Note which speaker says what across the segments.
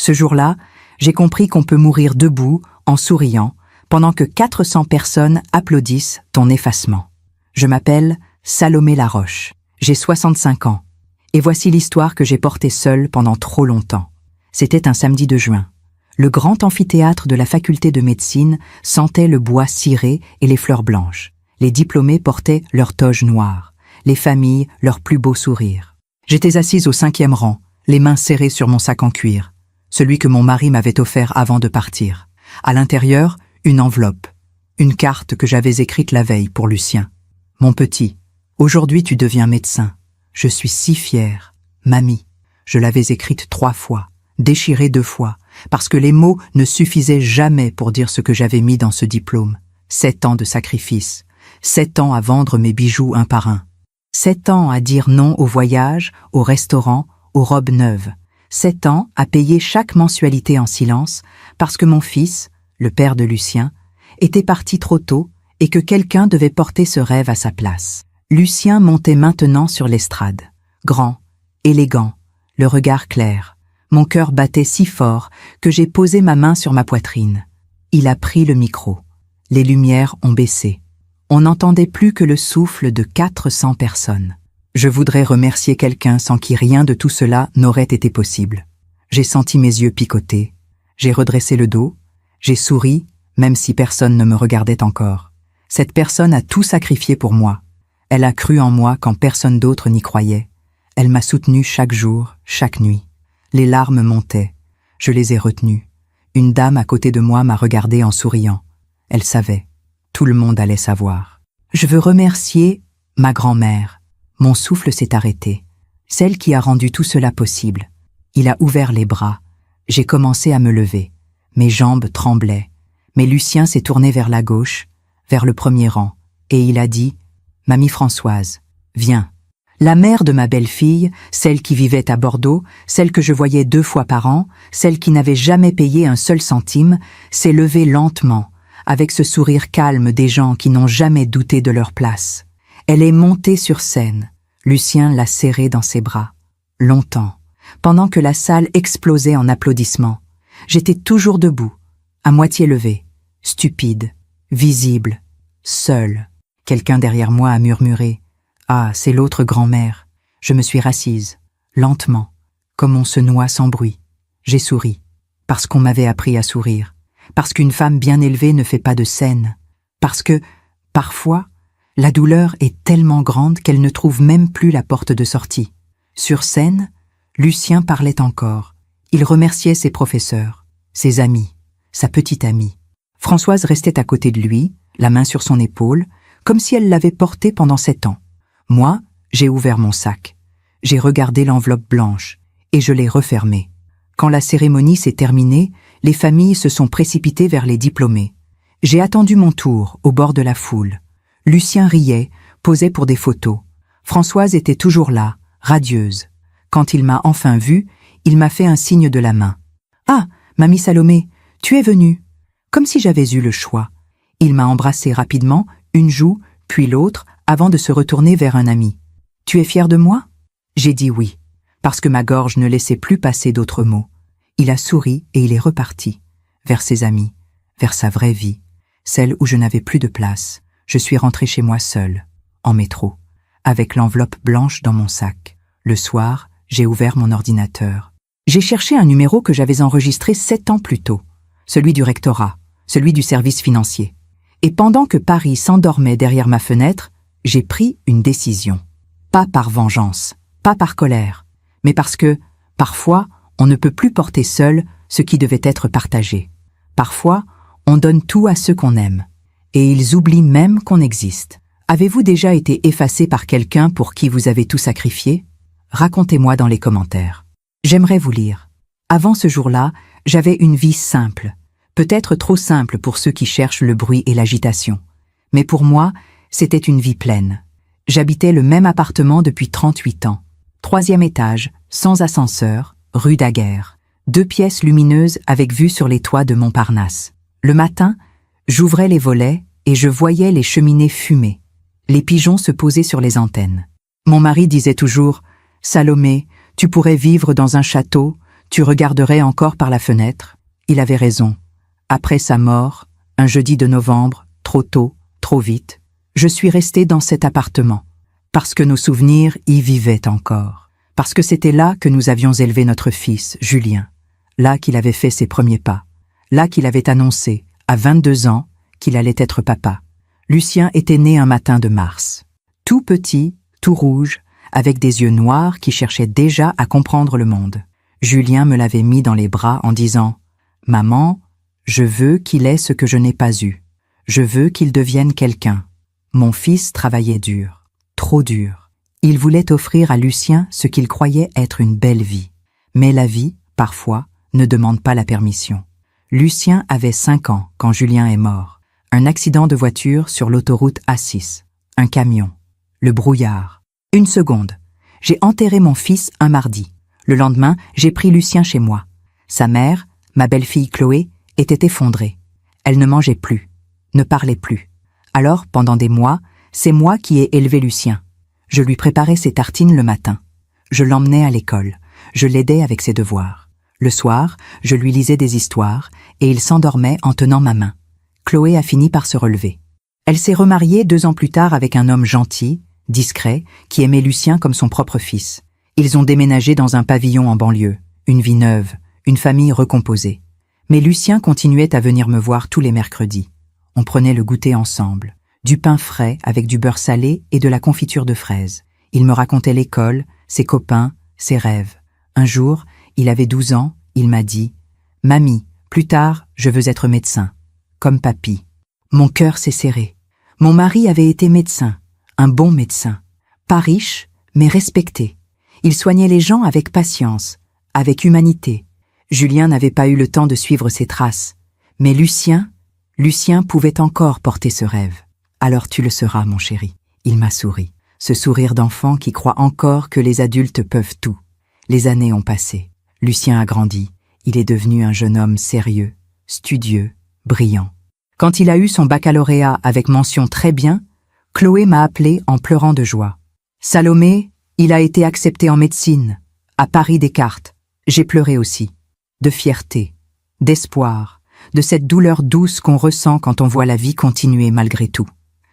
Speaker 1: Ce jour-là, j'ai compris qu'on peut mourir debout, en souriant, pendant que 400 personnes applaudissent ton effacement. Je m'appelle Salomé Laroche. J'ai 65 ans. Et voici l'histoire que j'ai portée seule pendant trop longtemps. C'était un samedi de juin. Le grand amphithéâtre de la faculté de médecine sentait le bois ciré et les fleurs blanches. Les diplômés portaient leurs toges noires, les familles leurs plus beaux sourires. J'étais assise au 5e rang, les mains serrées sur mon sac en cuir, celui que mon mari m'avait offert avant de partir. À l'intérieur, une enveloppe, une carte que j'avais écrite la veille pour Lucien. « Mon petit, aujourd'hui tu deviens médecin. Je suis si fière. Mamie. » Je l'avais écrite 3 fois, déchirée 2 fois, parce que les mots ne suffisaient jamais pour dire ce que j'avais mis dans ce diplôme. 7 ans de sacrifice, 7 ans à vendre mes bijoux un par un, 7 ans à dire non au voyage, au restaurant, aux robes neuves, 7 ans à payer chaque mensualité en silence, parce que mon fils, le père de Lucien, était parti trop tôt et que quelqu'un devait porter ce rêve à sa place. Lucien montait maintenant sur l'estrade, grand, élégant, le regard clair. Mon cœur battait si fort que j'ai posé ma main sur ma poitrine. Il a pris le micro. Les lumières ont baissé. On n'entendait plus que le souffle de 400 personnes. Je voudrais remercier quelqu'un sans qui rien de tout cela n'aurait été possible. J'ai senti mes yeux picoter. J'ai redressé le dos. J'ai souri, même si personne ne me regardait encore. Cette personne a tout sacrifié pour moi. Elle a cru en moi quand personne d'autre n'y croyait. Elle m'a soutenu chaque jour, chaque nuit. Les larmes montaient. Je les ai retenues. Une dame à côté de moi m'a regardé en souriant. Elle savait. Tout le monde allait savoir. Je veux remercier ma grand-mère. Mon souffle s'est arrêté. Celle qui a rendu tout cela possible. Il a ouvert les bras. J'ai commencé à me lever. Mes jambes tremblaient. Mais Lucien s'est tourné vers la gauche, vers le 1er rang, et il a dit « Mamie Françoise, viens ». La mère de ma belle-fille, celle qui vivait à Bordeaux, celle que je voyais 2 fois par an, celle qui n'avait jamais payé un seul centime, s'est levée lentement, avec ce sourire calme des gens qui n'ont jamais douté de leur place. Elle est montée sur scène. Lucien l'a serrée dans ses bras. Longtemps, pendant que la salle explosait en applaudissements. J'étais toujours debout, à moitié levée, stupide, visible, seule. Quelqu'un derrière moi a murmuré « Ah, c'est l'autre grand-mère ». Je me suis rassise, lentement, comme on se noie sans bruit. J'ai souri, parce qu'on m'avait appris à sourire, parce qu'une femme bien élevée ne fait pas de scène, parce que, parfois, la douleur est tellement grande qu'elle ne trouve même plus la porte de sortie. Sur scène, Lucien parlait encore. Il remerciait ses professeurs, ses amis, sa petite amie. Françoise restait à côté de lui, la main sur son épaule, comme si elle l'avait porté pendant 7 ans. Moi, j'ai ouvert mon sac. J'ai regardé l'enveloppe blanche et je l'ai refermée. Quand la cérémonie s'est terminée, les familles se sont précipitées vers les diplômés. J'ai attendu mon tour au bord de la foule. Lucien riait, posait pour des photos. Françoise était toujours là, radieuse. Quand il m'a enfin vue, il m'a fait un signe de la main. « Ah, mamie Salomé, tu es venue !» Comme si j'avais eu le choix. Il m'a embrassé rapidement, une joue, puis l'autre, avant de se retourner vers un ami. « Tu es fière de moi ?» J'ai dit oui, parce que ma gorge ne laissait plus passer d'autres mots. Il a souri et il est reparti, vers ses amis, vers sa vraie vie, celle où je n'avais plus de place. Je suis rentrée chez moi seule, en métro, avec l'enveloppe blanche dans mon sac. Le soir, j'ai ouvert mon ordinateur. J'ai cherché un numéro que j'avais enregistré 7 ans plus tôt, celui du rectorat, celui du service financier. Et pendant que Paris s'endormait derrière ma fenêtre, j'ai pris une décision. Pas par vengeance, pas par colère, mais parce que, parfois, on ne peut plus porter seul ce qui devait être partagé. Parfois, on donne tout à ceux qu'on aime, et ils oublient même qu'on existe. Avez-vous déjà été effacé par quelqu'un pour qui vous avez tout sacrifié? Racontez-moi dans les commentaires. J'aimerais vous lire. Avant ce jour-là, j'avais une vie simple, peut-être trop simple pour ceux qui cherchent le bruit et l'agitation. Mais pour moi, c'était une vie pleine. J'habitais le même appartement depuis 38 ans. 3e étage, sans ascenseur, rue Daguerre. 2 pièces lumineuses avec vue sur les toits de Montparnasse. Le matin, j'ouvrais les volets et je voyais les cheminées fumer. Les pigeons se posaient sur les antennes. Mon mari disait toujours « Salomé, tu pourrais vivre dans un château, Tu regarderais encore par la fenêtre? Il avait raison. Après sa mort, un jeudi de novembre, trop tôt, trop vite, je suis restée dans cet appartement. Parce que nos souvenirs y vivaient encore. Parce que c'était là que nous avions élevé notre fils, Julien. Là qu'il avait fait ses premiers pas. Là qu'il avait annoncé, à 22 ans, qu'il allait être papa. Lucien était né un matin de mars. Tout petit, tout rouge, avec des yeux noirs qui cherchaient déjà à comprendre le monde. Julien me l'avait mis dans les bras en disant « Maman, je veux qu'il ait ce que je n'ai pas eu. Je veux qu'il devienne quelqu'un. » Mon fils travaillait dur, trop dur. Il voulait offrir à Lucien ce qu'il croyait être une belle vie. Mais la vie, parfois, ne demande pas la permission. Lucien avait 5 ans quand Julien est mort. Un accident de voiture sur l'autoroute A6. Un camion. Le brouillard. 1 seconde. J'ai enterré mon fils un mardi. Le lendemain, j'ai pris Lucien chez moi. Sa mère, ma belle-fille Chloé, était effondrée. Elle ne mangeait plus, ne parlait plus. Alors, pendant des mois, c'est moi qui ai élevé Lucien. Je lui préparais ses tartines le matin. Je l'emmenais à l'école. Je l'aidais avec ses devoirs. Le soir, je lui lisais des histoires et il s'endormait en tenant ma main. Chloé a fini par se relever. Elle s'est remariée 2 ans plus tard avec un homme gentil, discret, qui aimait Lucien comme son propre fils. Ils ont déménagé dans un pavillon en banlieue, une vie neuve, une famille recomposée. Mais Lucien continuait à venir me voir tous les mercredis. On prenait le goûter ensemble, du pain frais avec du beurre salé et de la confiture de fraises. Il me racontait l'école, ses copains, ses rêves. Un jour, il avait 12 ans, il m'a dit « Mamie, plus tard, je veux être médecin, comme papy. » Mon cœur s'est serré. Mon mari avait été médecin, un bon médecin, pas riche, mais respecté. Il soignait les gens avec patience, avec humanité. Julien n'avait pas eu le temps de suivre ses traces. Mais Lucien pouvait encore porter ce rêve. Alors tu le seras, mon chéri. Il m'a souri. Ce sourire d'enfant qui croit encore que les adultes peuvent tout. Les années ont passé. Lucien a grandi. Il est devenu un jeune homme sérieux, studieux, brillant. Quand il a eu son baccalauréat avec mention très bien, Chloé m'a appelé en pleurant de joie. « Salomé, il a été accepté en médecine, à Paris Descartes. » J'ai pleuré aussi. De fierté, d'espoir, de cette douleur douce qu'on ressent quand on voit la vie continuer malgré tout.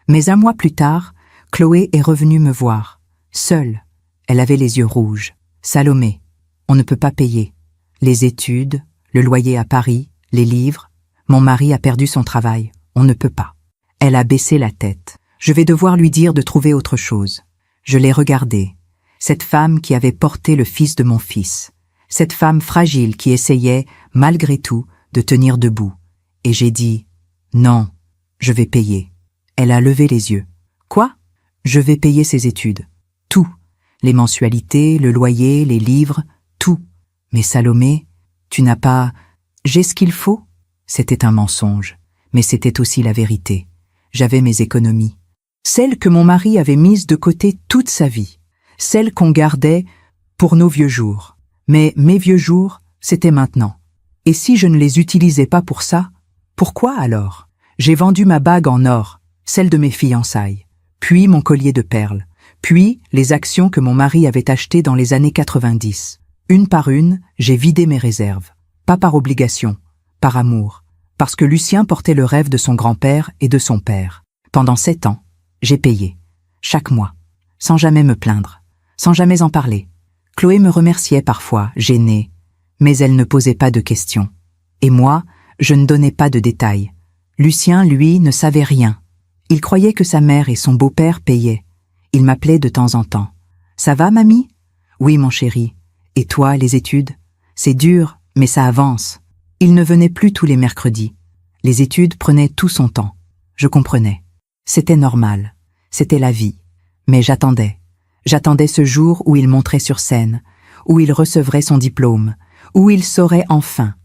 Speaker 1: Mais 1 mois plus tard, Chloé est revenue me voir. Seule, elle avait les yeux rouges. « Salomé, on ne peut pas payer. Les études, le loyer à Paris, les livres. Mon mari a perdu son travail. On ne peut pas. » Elle a baissé la tête. Je vais devoir lui dire de trouver autre chose. Je l'ai regardée. Cette femme qui avait porté le fils de mon fils. Cette femme fragile qui essayait, malgré tout, de tenir debout. Et j'ai dit « Non, je vais payer. » Elle a levé les yeux. « Quoi ? Je vais payer ses études. Tout. Les mensualités, le loyer, les livres, tout. Mais Salomé, tu n'as pas... J'ai ce qu'il faut ?» C'était un mensonge, mais c'était aussi la vérité. J'avais mes économies. Celles que mon mari avait mises de côté toute sa vie. Celles qu'on gardait pour nos vieux jours. Mais mes vieux jours, c'était maintenant. Et si je ne les utilisais pas pour ça, pourquoi alors? J'ai vendu ma bague en or, celle de mes fiançailles, puis mon collier de perles, puis les actions que mon mari avait achetées dans les années 90. Une par une, j'ai vidé mes réserves. Pas par obligation, par amour, parce que Lucien portait le rêve de son grand-père et de son père. Pendant 7 ans, j'ai payé, chaque mois, sans jamais me plaindre, sans jamais en parler. Chloé me remerciait parfois, gênée, mais elle ne posait pas de questions. Et moi, je ne donnais pas de détails. Lucien, lui, ne savait rien. Il croyait que sa mère et son beau-père payaient. Il m'appelait de temps en temps. « Ça va, mamie ?»« Oui, mon chéri. Et toi, les études ? C'est dur, mais ça avance. » Il ne venait plus tous les mercredis. Les études prenaient tout son temps. Je comprenais. C'était normal. C'était la vie. Mais j'attendais. J'attendais ce jour où il monterait sur scène, où il recevrait son diplôme, où il saurait enfin.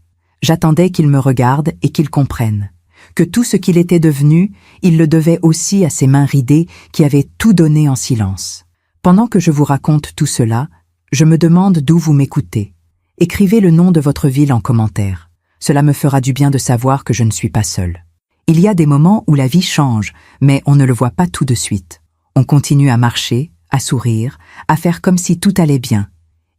Speaker 1: J'attendais qu'il me regarde et qu'il comprenne. Que tout ce qu'il était devenu, il le devait aussi à ses mains ridées qui avaient tout donné en silence. Pendant que je vous raconte tout cela, je me demande d'où vous m'écoutez. Écrivez le nom de votre ville en commentaire. Cela me fera du bien de savoir que je ne suis pas seule. Il y a des moments où la vie change, mais on ne le voit pas tout de suite. On continue à marcher, à sourire, à faire comme si tout allait bien.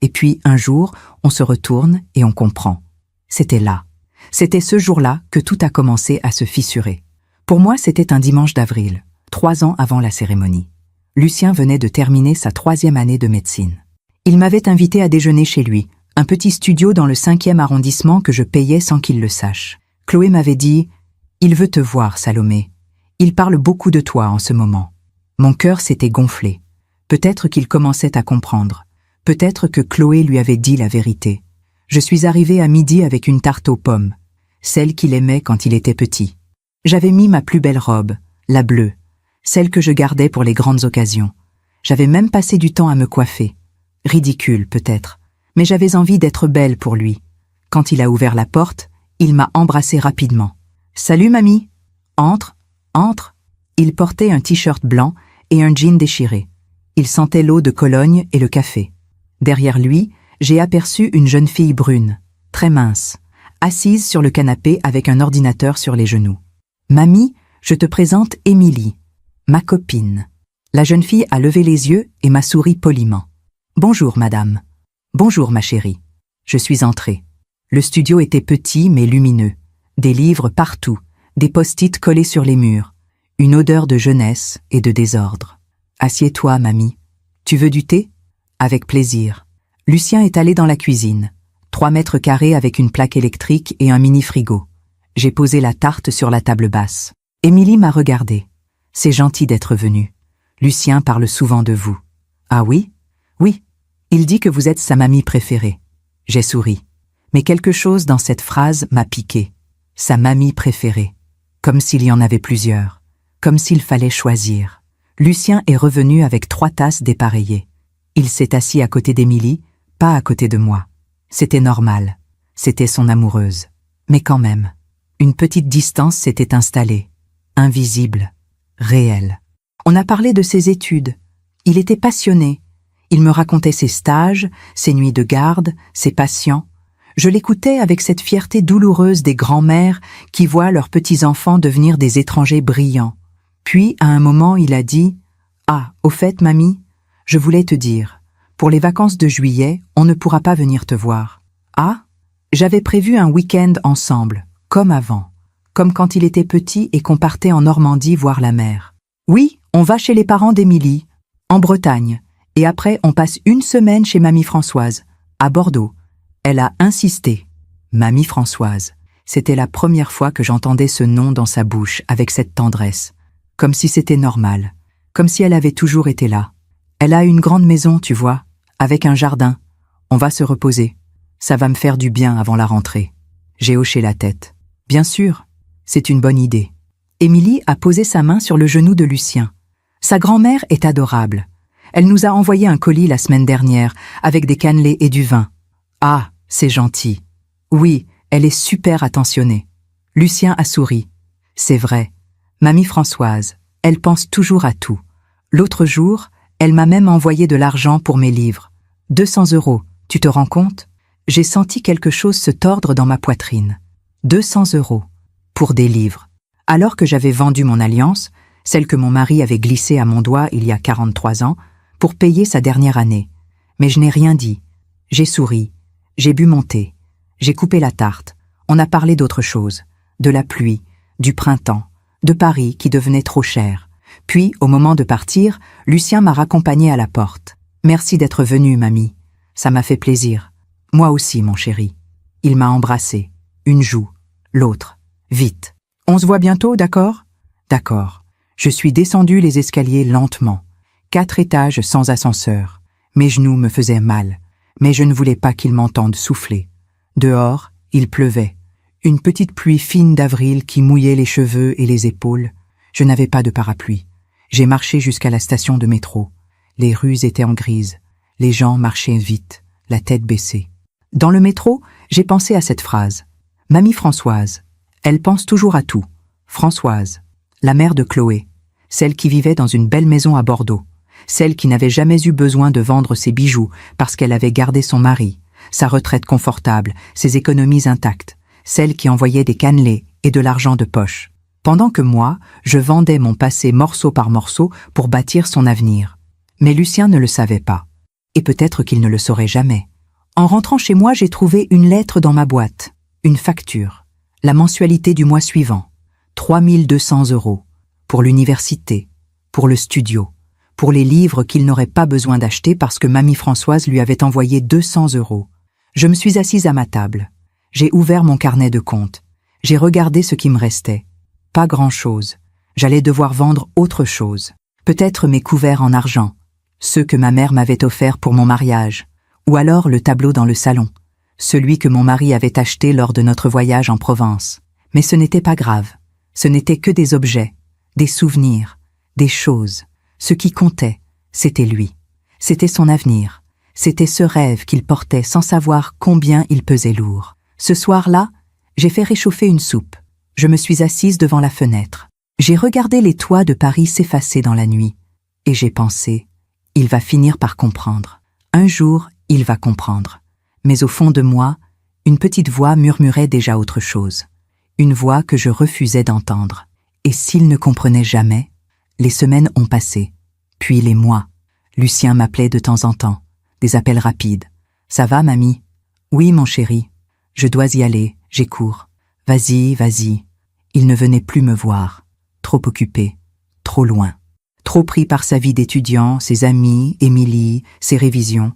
Speaker 1: Et puis, un jour, on se retourne et on comprend. C'était là. C'était ce jour-là que tout a commencé à se fissurer. Pour moi, c'était un dimanche d'avril, 3 ans avant la cérémonie. Lucien venait de terminer sa 3e année de médecine. Il m'avait invité à déjeuner chez lui, un petit studio dans le 5e arrondissement que je payais sans qu'il le sache. Chloé m'avait dit « Il veut te voir, Salomé. Il parle beaucoup de toi en ce moment. » Mon cœur s'était gonflé. Peut-être qu'il commençait à comprendre. Peut-être que Chloé lui avait dit la vérité. Je suis arrivée à midi avec une tarte aux pommes, celle qu'il aimait quand il était petit. J'avais mis ma plus belle robe, la bleue, celle que je gardais pour les grandes occasions. J'avais même passé du temps à me coiffer. Ridicule, peut-être, mais j'avais envie d'être belle pour lui. Quand il a ouvert la porte, il m'a embrassée rapidement. « Salut, mamie !»« Entre, entre !» Il portait un t-shirt blanc et un jean déchiré. Il sentait l'eau de Cologne et le café. Derrière lui, j'ai aperçu une jeune fille brune, très mince, assise sur le canapé avec un ordinateur sur les genoux. « Mamie, je te présente Émilie, ma copine. » La jeune fille a levé les yeux et m'a souri poliment. « Bonjour, madame. »« Bonjour, ma chérie. » Je suis entrée. Le studio était petit mais lumineux. Des livres partout, des post-it collés sur les murs. Une odeur de jeunesse et de désordre. « Assieds-toi, mamie. Tu veux du thé ?»« Avec plaisir. » Lucien est allé dans la cuisine. 3 mètres carrés avec une plaque électrique et un mini-frigo. J'ai posé la tarte sur la table basse. Émilie m'a regardé. « C'est gentil d'être venu. Lucien parle souvent de vous. »« Ah oui ? » ?»« Oui. Il dit que vous êtes sa mamie préférée. » J'ai souri. Mais quelque chose dans cette phrase m'a piqué. Sa mamie préférée. Comme s'il y en avait plusieurs. Comme s'il fallait choisir. Lucien est revenu avec 3 tasses dépareillées. Il s'est assis à côté d'Émilie, pas à côté de moi. C'était normal. C'était son amoureuse. Mais quand même, une petite distance s'était installée. Invisible. Réelle. On a parlé de ses études. Il était passionné. Il me racontait ses stages, ses nuits de garde, ses patients. Je l'écoutais avec cette fierté douloureuse des grands-mères qui voient leurs petits-enfants devenir des étrangers brillants. Puis, à un moment, il a dit « Ah, au fait, mamie, je voulais te dire, pour les vacances de juillet, on ne pourra pas venir te voir. »« Ah ?» J'avais prévu un week-end ensemble, comme avant, comme quand il était petit et qu'on partait en Normandie voir la mer. « Oui, on va chez les parents d'Émilie, en Bretagne, et après on passe une semaine chez mamie Françoise, à Bordeaux. » Elle a insisté. Mamie Françoise. C'était la première fois que j'entendais ce nom dans sa bouche avec cette tendresse. Comme si c'était normal. Comme si elle avait toujours été là. Elle a une grande maison, tu vois, avec un jardin. On va se reposer. Ça va me faire du bien avant la rentrée. J'ai hoché la tête. Bien sûr, c'est une bonne idée. Émilie a posé sa main sur le genou de Lucien. Sa grand-mère est adorable. Elle nous a envoyé un colis la semaine dernière avec des cannelés et du vin. Ah, c'est gentil. Oui, elle est super attentionnée. Lucien a souri. C'est vrai. Mamie Françoise, elle pense toujours à tout. L'autre jour, elle m'a même envoyé de l'argent pour mes livres. 200 €, tu te rends compte? J'ai senti quelque chose se tordre dans ma poitrine. 200 € pour des livres. Alors que j'avais vendu mon alliance, celle que mon mari avait glissée à mon doigt il y a 43 ans, pour payer sa dernière année. Mais je n'ai rien dit. J'ai souri. J'ai bu mon thé. J'ai coupé la tarte. On a parlé d'autre chose. De la pluie, du printemps, de Paris qui devenait trop cher. Puis, au moment de partir, Lucien m'a raccompagnée à la porte. « Merci d'être venue, mamie. Ça m'a fait plaisir. Moi aussi, mon chéri. » Il m'a embrassée. Une joue, l'autre. Vite. « On se voit bientôt, d'accord ?»« D'accord. » Je suis descendue les escaliers lentement. 4 étages sans ascenseur. Mes genoux me faisaient mal. Mais je ne voulais pas qu'il m'entende souffler. Dehors, il pleuvait. Une petite pluie fine d'avril qui mouillait les cheveux et les épaules. Je n'avais pas de parapluie. J'ai marché jusqu'à la station de métro. Les rues étaient en grise. Les gens marchaient vite, la tête baissée. Dans le métro, j'ai pensé à cette phrase. Mamie Françoise. Elle pense toujours à tout. Françoise, la mère de Chloé, celle qui vivait dans une belle maison à Bordeaux. Celle qui n'avait jamais eu besoin de vendre ses bijoux parce qu'elle avait gardé son mari, sa retraite confortable, ses économies intactes, celle qui envoyait des cannelés et de l'argent de poche. Pendant que moi, je vendais mon passé morceau par morceau pour bâtir son avenir. Mais Lucien ne le savait pas. Et peut-être qu'il ne le saurait jamais. En rentrant chez moi, j'ai trouvé une lettre dans ma boîte, une facture, la mensualité du mois suivant, 3200 €, pour l'université, pour le studio, pour les livres qu'il n'aurait pas besoin d'acheter parce que mamie Françoise lui avait envoyé 200 €. Je me suis assise à ma table. J'ai ouvert mon carnet de comptes. J'ai regardé ce qui me restait. Pas grand-chose. J'allais devoir vendre autre chose. Peut-être mes couverts en argent, ceux que ma mère m'avait offerts pour mon mariage, ou alors le tableau dans le salon, celui que mon mari avait acheté lors de notre voyage en Provence. Mais ce n'était pas grave. Ce n'était que des objets, des souvenirs, des choses. Ce qui comptait, c'était lui. C'était son avenir. C'était ce rêve qu'il portait sans savoir combien il pesait lourd. Ce soir-là, j'ai fait réchauffer une soupe. Je me suis assise devant la fenêtre. J'ai regardé les toits de Paris s'effacer dans la nuit. Et j'ai pensé, il va finir par comprendre. Un jour, il va comprendre. Mais au fond de moi, une petite voix murmurait déjà autre chose. Une voix que je refusais d'entendre. Et s'il ne comprenait jamais, les semaines ont passé. Puis les mois. Lucien m'appelait de temps en temps. Des appels rapides. « Ça va, mamie ?»« Oui, mon chéri. Je dois y aller, j'ai cours. Vas-y, vas-y. » Il ne venait plus me voir. Trop occupé. Trop loin. Trop pris par sa vie d'étudiant, ses amis, Émilie, ses révisions.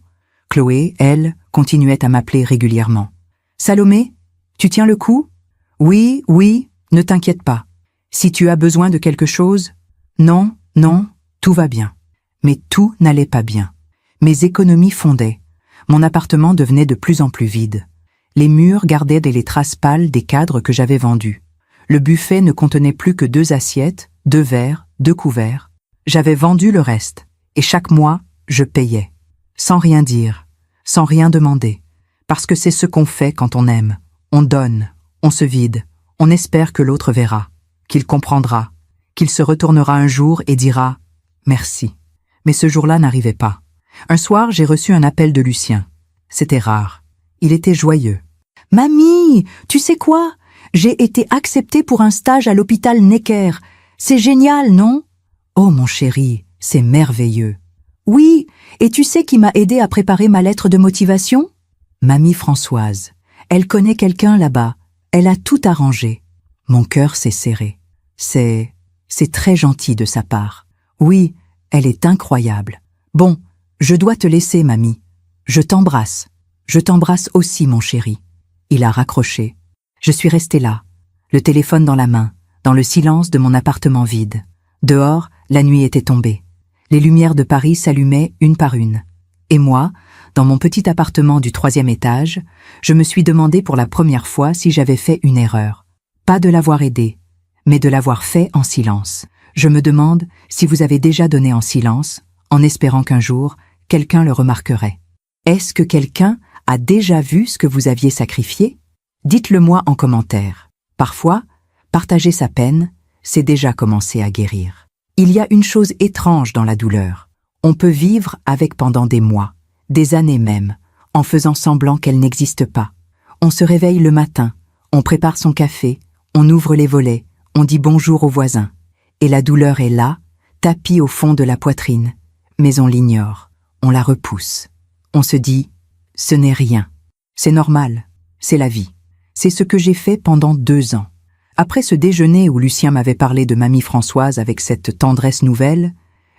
Speaker 1: Chloé, elle, continuait à m'appeler régulièrement. « Salomé, tu tiens le coup ? » « Oui, oui, ne t'inquiète pas. Si tu as besoin de quelque chose ? » ?»« Non, non, tout va bien. » Mais tout n'allait pas bien. Mes économies fondaient. Mon appartement devenait de plus en plus vide. Les murs gardaient les traces pâles des cadres que j'avais vendus. Le buffet ne contenait plus que 2 assiettes, 2 verres, 2 couverts. J'avais vendu le reste, et chaque mois, je payais. Sans rien dire, sans rien demander. Parce que c'est ce qu'on fait quand on aime. On donne, on se vide, on espère que l'autre verra, qu'il comprendra, qu'il se retournera un jour et dira « merci ». Mais ce jour-là n'arrivait pas. Un soir, j'ai reçu un appel de Lucien. C'était rare. Il était joyeux. « Mamie, tu sais quoi ? J'ai été acceptée pour un stage à l'hôpital Necker. C'est génial, non ? » « Oh, mon chéri, c'est merveilleux. »« Oui, et tu sais qui m'a aidé à préparer ma lettre de motivation ? » Mamie Françoise. Elle connaît quelqu'un là-bas. Elle a tout arrangé. Mon cœur s'est serré. C'est très gentil de sa part. Oui, elle est incroyable. Bon, je dois te laisser, mamie. Je t'embrasse. Je t'embrasse aussi, mon chéri. Il a raccroché. Je suis restée là, le téléphone dans la main, dans le silence de mon appartement vide. Dehors, la nuit était tombée. Les lumières de Paris s'allumaient une par une. Et moi, dans mon petit appartement du 3e étage, je me suis demandé pour la première fois si j'avais fait une erreur. Pas de l'avoir aidé, mais de l'avoir fait en silence. Je me demande si vous avez déjà donné en silence, en espérant qu'un jour, quelqu'un le remarquerait. Est-ce que quelqu'un a déjà vu ce que vous aviez sacrifié ? Dites-le moi en commentaire. Parfois, partager sa peine, c'est déjà commencer à guérir. Il y a une chose étrange dans la douleur. On peut vivre avec pendant des mois, des années même, en faisant semblant qu'elle n'existe pas. On se réveille le matin, on prépare son café, on ouvre les volets, on dit bonjour aux voisins. Et la douleur est là, tapie au fond de la poitrine. Mais on l'ignore, on la repousse. On se dit, ce n'est rien. C'est normal, c'est la vie. C'est ce que j'ai fait pendant 2 ans. Après ce déjeuner où Lucien m'avait parlé de mamie Françoise avec cette tendresse nouvelle,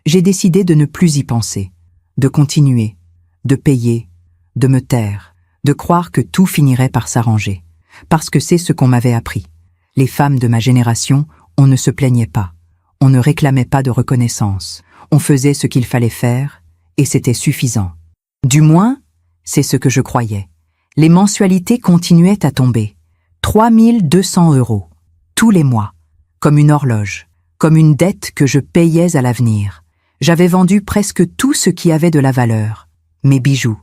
Speaker 1: j'ai décidé de ne plus y penser, de continuer, de payer, de me taire, de croire que tout finirait par s'arranger. Parce que c'est ce qu'on m'avait appris. Les femmes de ma génération, on ne se plaignait pas. On ne réclamait pas de reconnaissance. On faisait ce qu'il fallait faire, et c'était suffisant. Du moins, c'est ce que je croyais. Les mensualités continuaient à tomber. 3200 €, tous les mois, comme une horloge, comme une dette que je payais à l'avenir. J'avais vendu presque tout ce qui avait de la valeur. Mes bijoux,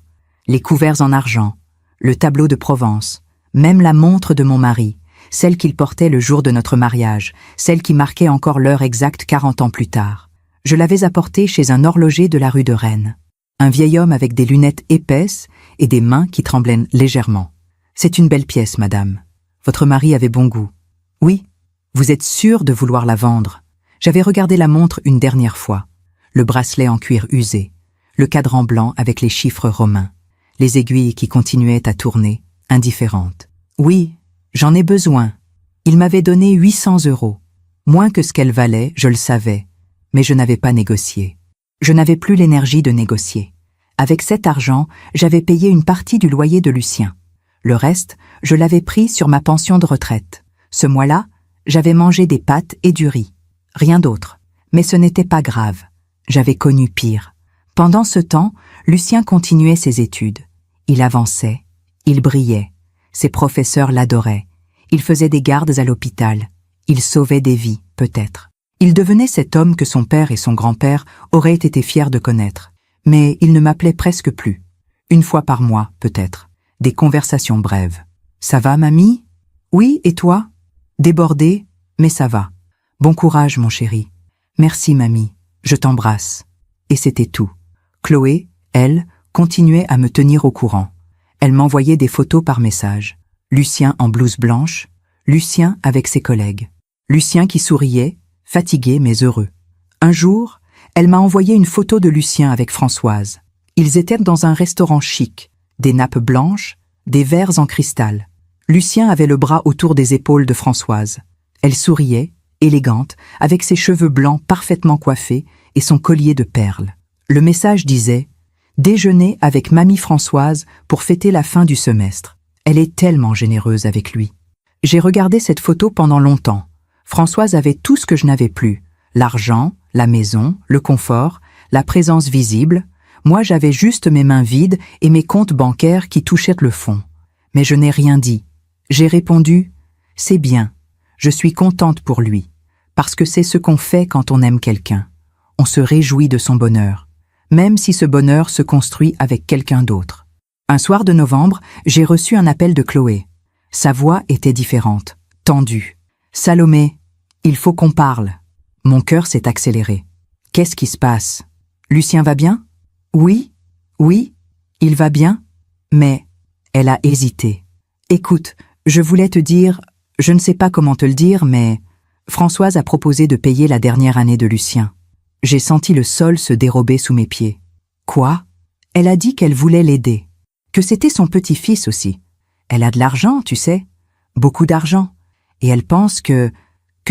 Speaker 1: les couverts en argent, le tableau de Provence, même la montre de mon mari, celle qu'il portait le jour de notre mariage, celle qui marquait encore l'heure exacte 40 ans plus tard. Je l'avais apportée chez un horloger de la rue de Rennes. Un vieil homme avec des lunettes épaisses et des mains qui tremblaient légèrement. « C'est une belle pièce, madame. Votre mari avait bon goût. »« Oui, vous êtes sûre de vouloir la vendre. J'avais regardé la montre une dernière fois. Le bracelet en cuir usé, le cadran blanc avec les chiffres romains. les aiguilles qui continuaient à tourner, indifférentes. Oui, j'en ai besoin. Il m'avait donné 800 €. Moins que ce qu'elle valait, je le savais, mais je n'avais pas négocié. Je n'avais plus l'énergie de négocier. Avec cet argent, j'avais payé une partie du loyer de Lucien. Le reste, je l'avais pris sur ma pension de retraite. Ce mois-là, j'avais mangé des pâtes et du riz. Rien d'autre. Mais ce n'était pas grave. J'avais connu pire. Pendant ce temps, Lucien continuait ses études. Il avançait. Il brillait. Ses professeurs l'adoraient. Il faisait des gardes à l'hôpital. Il sauvait des vies, peut-être. Il devenait cet homme que son père et son grand-père auraient été fiers de connaître. Mais il ne m'appelait presque plus. Une fois par mois, peut-être. Des conversations brèves. « Ça va, mamie ? Oui, et toi ? Débordé, mais ça va. Bon courage, mon chéri. Merci, mamie. Je t'embrasse. » Et c'était tout. Chloé, elle, continuait à me tenir au courant. Elle m'envoyait des photos par message. Lucien en blouse blanche, Lucien avec ses collègues. Lucien qui souriait, fatigué mais heureux. Un jour, elle m'a envoyé une photo de Lucien avec Françoise. Ils étaient dans un restaurant chic, des nappes blanches, des verres en cristal. Lucien avait le bras autour des épaules de Françoise. Elle souriait, élégante, avec ses cheveux blancs parfaitement coiffés et son collier de perles. Le message disait « Déjeuner avec mamie Françoise pour fêter la fin du semestre. Elle est tellement généreuse avec lui. » J'ai regardé cette photo pendant longtemps. Françoise avait tout ce que je n'avais plus. L'argent, la maison, le confort, la présence visible. Moi, j'avais juste mes mains vides et mes comptes bancaires qui touchaient le fond. Mais je n'ai rien dit. J'ai répondu « C'est bien. Je suis contente pour lui. Parce que c'est ce qu'on fait quand on aime quelqu'un. On se réjouit de son bonheur. Même si ce bonheur se construit avec quelqu'un d'autre. » Un soir de novembre, j'ai reçu un appel de Chloé. Sa voix était différente, tendue. « Salomé, il faut qu'on parle. » Mon cœur s'est accéléré. « Qu'est-ce qui se passe? Lucien va bien? »« Oui, oui, il va bien. » Mais elle a hésité. « Écoute, je voulais te dire, je ne sais pas comment te le dire, mais Françoise a proposé de payer la dernière année de Lucien. » J'ai senti le sol se dérober sous mes pieds. « Quoi? » Elle a dit qu'elle voulait l'aider. Que c'était son petit-fils aussi. Elle a de l'argent, tu sais, beaucoup d'argent, et elle pense que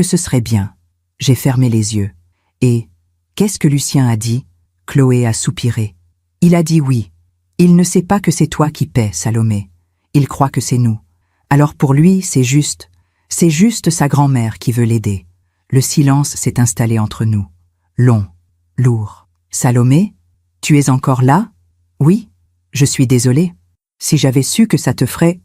Speaker 1: ce serait bien. J'ai fermé les yeux. Et qu'est-ce que Lucien a dit? Chloé a soupiré. Il a dit oui. Il ne sait pas que c'est toi qui paies, Salomé. Il croit que c'est nous. Alors pour lui, c'est juste sa grand-mère qui veut l'aider. Le silence s'est installé entre nous. Long, lourd. Salomé, tu es encore là? Oui, je suis désolée. Si j'avais su que ça te ferait...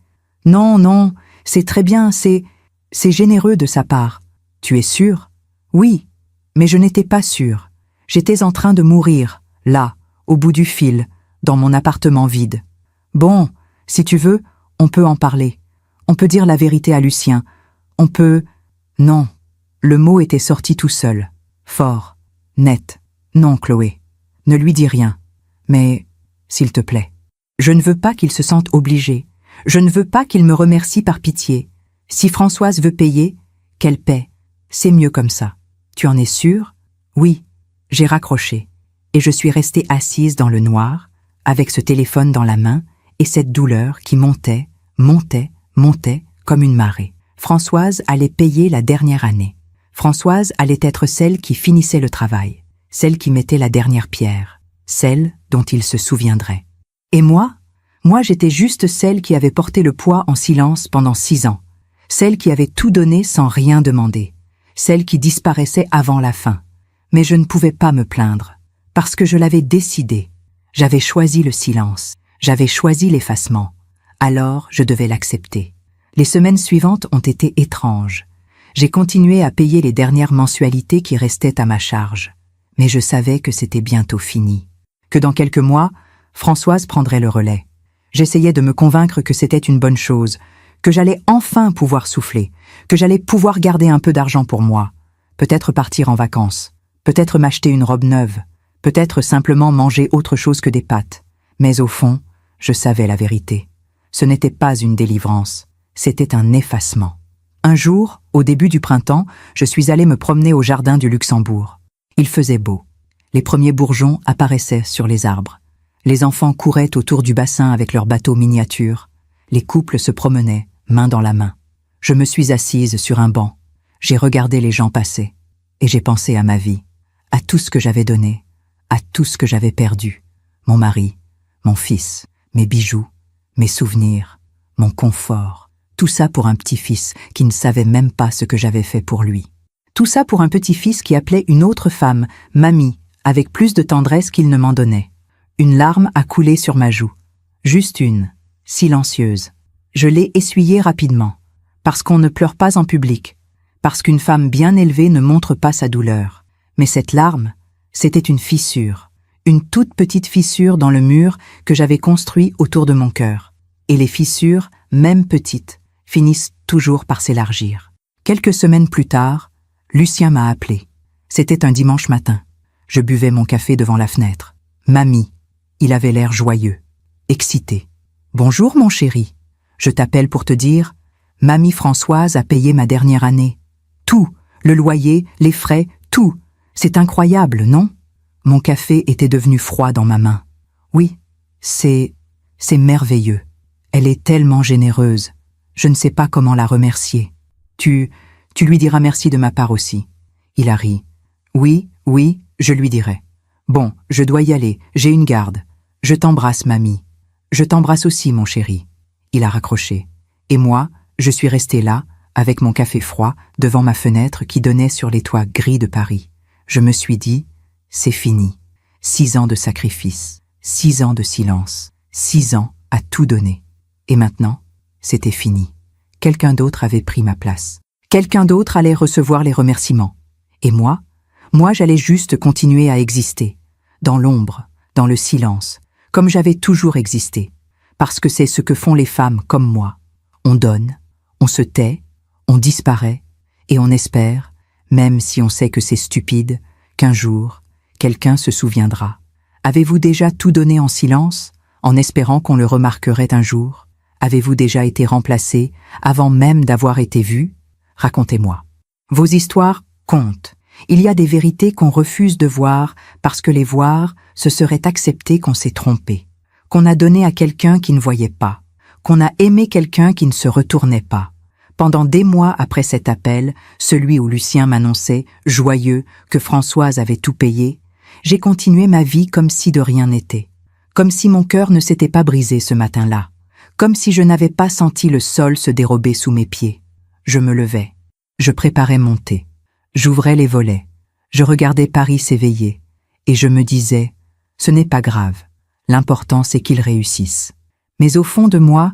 Speaker 1: Non, non, c'est très bien, c'est généreux de sa part. Tu es sûre? Oui, mais je n'étais pas sûre. J'étais en train de mourir, là, au bout du fil, dans mon appartement vide. Bon, si tu veux, on peut en parler. On peut dire la vérité à Lucien. On peut... Non. Le mot était sorti tout seul. Fort. Net. Non, Chloé. Ne lui dis rien. Mais, s'il te plaît. Je ne veux pas qu'il se sente obligé. Je ne veux pas qu'il me remercie par pitié. Si Françoise veut payer, qu'elle paie. C'est mieux comme ça. Tu en es sûre? Oui. J'ai raccroché. Et je suis restée assise dans le noir, avec ce téléphone dans la main, et cette douleur qui montait, montait, montait, comme une marée. Françoise allait payer la dernière année. Françoise allait être celle qui finissait le travail, celle qui mettait la dernière pierre, celle dont il se souviendrait. Et moi j'étais juste celle qui avait porté le poids en silence pendant 6 ans, celle qui avait tout donné sans rien demander, celle qui disparaissait avant la fin. Mais je ne pouvais pas me plaindre, parce que je l'avais décidé. J'avais choisi le silence, j'avais choisi l'effacement. Alors je devais l'accepter. Les semaines suivantes ont été étranges. J'ai continué à payer les dernières mensualités qui restaient à ma charge. Mais je savais que c'était bientôt fini. Que dans quelques mois, Françoise prendrait le relais. J'essayais de me convaincre que c'était une bonne chose, que j'allais enfin pouvoir souffler, que j'allais pouvoir garder un peu d'argent pour moi, peut-être partir en vacances, peut-être m'acheter une robe neuve, peut-être simplement manger autre chose que des pâtes. Mais au fond, je savais la vérité. Ce n'était pas une délivrance, c'était un effacement. Un jour, au début du printemps, je suis allée me promener au jardin du Luxembourg. Il faisait beau. Les premiers bourgeons apparaissaient sur les arbres. Les enfants couraient autour du bassin avec leurs bateaux miniatures. Les couples se promenaient, main dans la main. Je me suis assise sur un banc. J'ai regardé les gens passer. Et j'ai pensé à ma vie, à tout ce que j'avais donné, à tout ce que j'avais perdu. Mon mari, mon fils, mes bijoux, mes souvenirs, mon confort. Tout ça pour un petit-fils qui ne savait même pas ce que j'avais fait pour lui. Tout ça pour un petit-fils qui appelait une autre femme, mamie, avec plus de tendresse qu'il ne m'en donnait. Une larme a coulé sur ma joue. Juste une, silencieuse. Je l'ai essuyée rapidement, parce qu'on ne pleure pas en public, parce qu'une femme bien élevée ne montre pas sa douleur. Mais cette larme, c'était une fissure, une toute petite fissure dans le mur que j'avais construit autour de mon cœur. Et les fissures, même petites, finissent toujours par s'élargir. Quelques semaines plus tard, Lucien m'a appelé. C'était un dimanche matin. Je buvais mon café devant la fenêtre. Mamie, il avait l'air joyeux, excité. « Bonjour mon chéri, je t'appelle pour te dire, Mamie Françoise a payé ma dernière année. Tout, le loyer, les frais, tout. C'est incroyable, non ?» Mon café était devenu froid dans ma main. Oui, c'est merveilleux. Elle est tellement généreuse. Je ne sais pas comment la remercier. Tu lui diras merci de ma part aussi. Il a ri. Oui, je lui dirai. Bon, je dois y aller, j'ai une garde. Je t'embrasse, mamie. Je t'embrasse aussi, mon chéri. Il a raccroché. Et moi, je suis restée là, avec mon café froid, devant ma fenêtre qui donnait sur les toits gris de Paris. Je me suis dit, c'est fini. 6 ans de sacrifice, 6 ans de silence, 6 ans à tout donner. Et maintenant, c'était fini. Quelqu'un d'autre avait pris ma place. Quelqu'un d'autre allait recevoir les remerciements. Et moi j'allais juste continuer à exister, dans l'ombre, dans le silence, comme j'avais toujours existé, parce que c'est ce que font les femmes comme moi. On donne, on se tait, on disparaît, et on espère, même si on sait que c'est stupide, qu'un jour, quelqu'un se souviendra. Avez-vous déjà tout donné en silence, en espérant qu'on le remarquerait un jour? Avez-vous déjà été remplacé avant même d'avoir été vu? Racontez-moi. Vos histoires comptent. Il y a des vérités qu'on refuse de voir parce que les voir, ce serait accepter qu'on s'est trompé, qu'on a donné à quelqu'un qui ne voyait pas, qu'on a aimé quelqu'un qui ne se retournait pas. Pendant des mois après cet appel, celui où Lucien m'annonçait, joyeux, que Françoise avait tout payé, j'ai continué ma vie comme si de rien n'était, comme si mon cœur ne s'était pas brisé ce matin-là, comme si je n'avais pas senti le sol se dérober sous mes pieds. Je me levais, je préparais mon thé, j'ouvrais les volets, je regardais Paris s'éveiller, et je me disais, ce n'est pas grave, l'important c'est qu'il réussisse. Mais au fond de moi,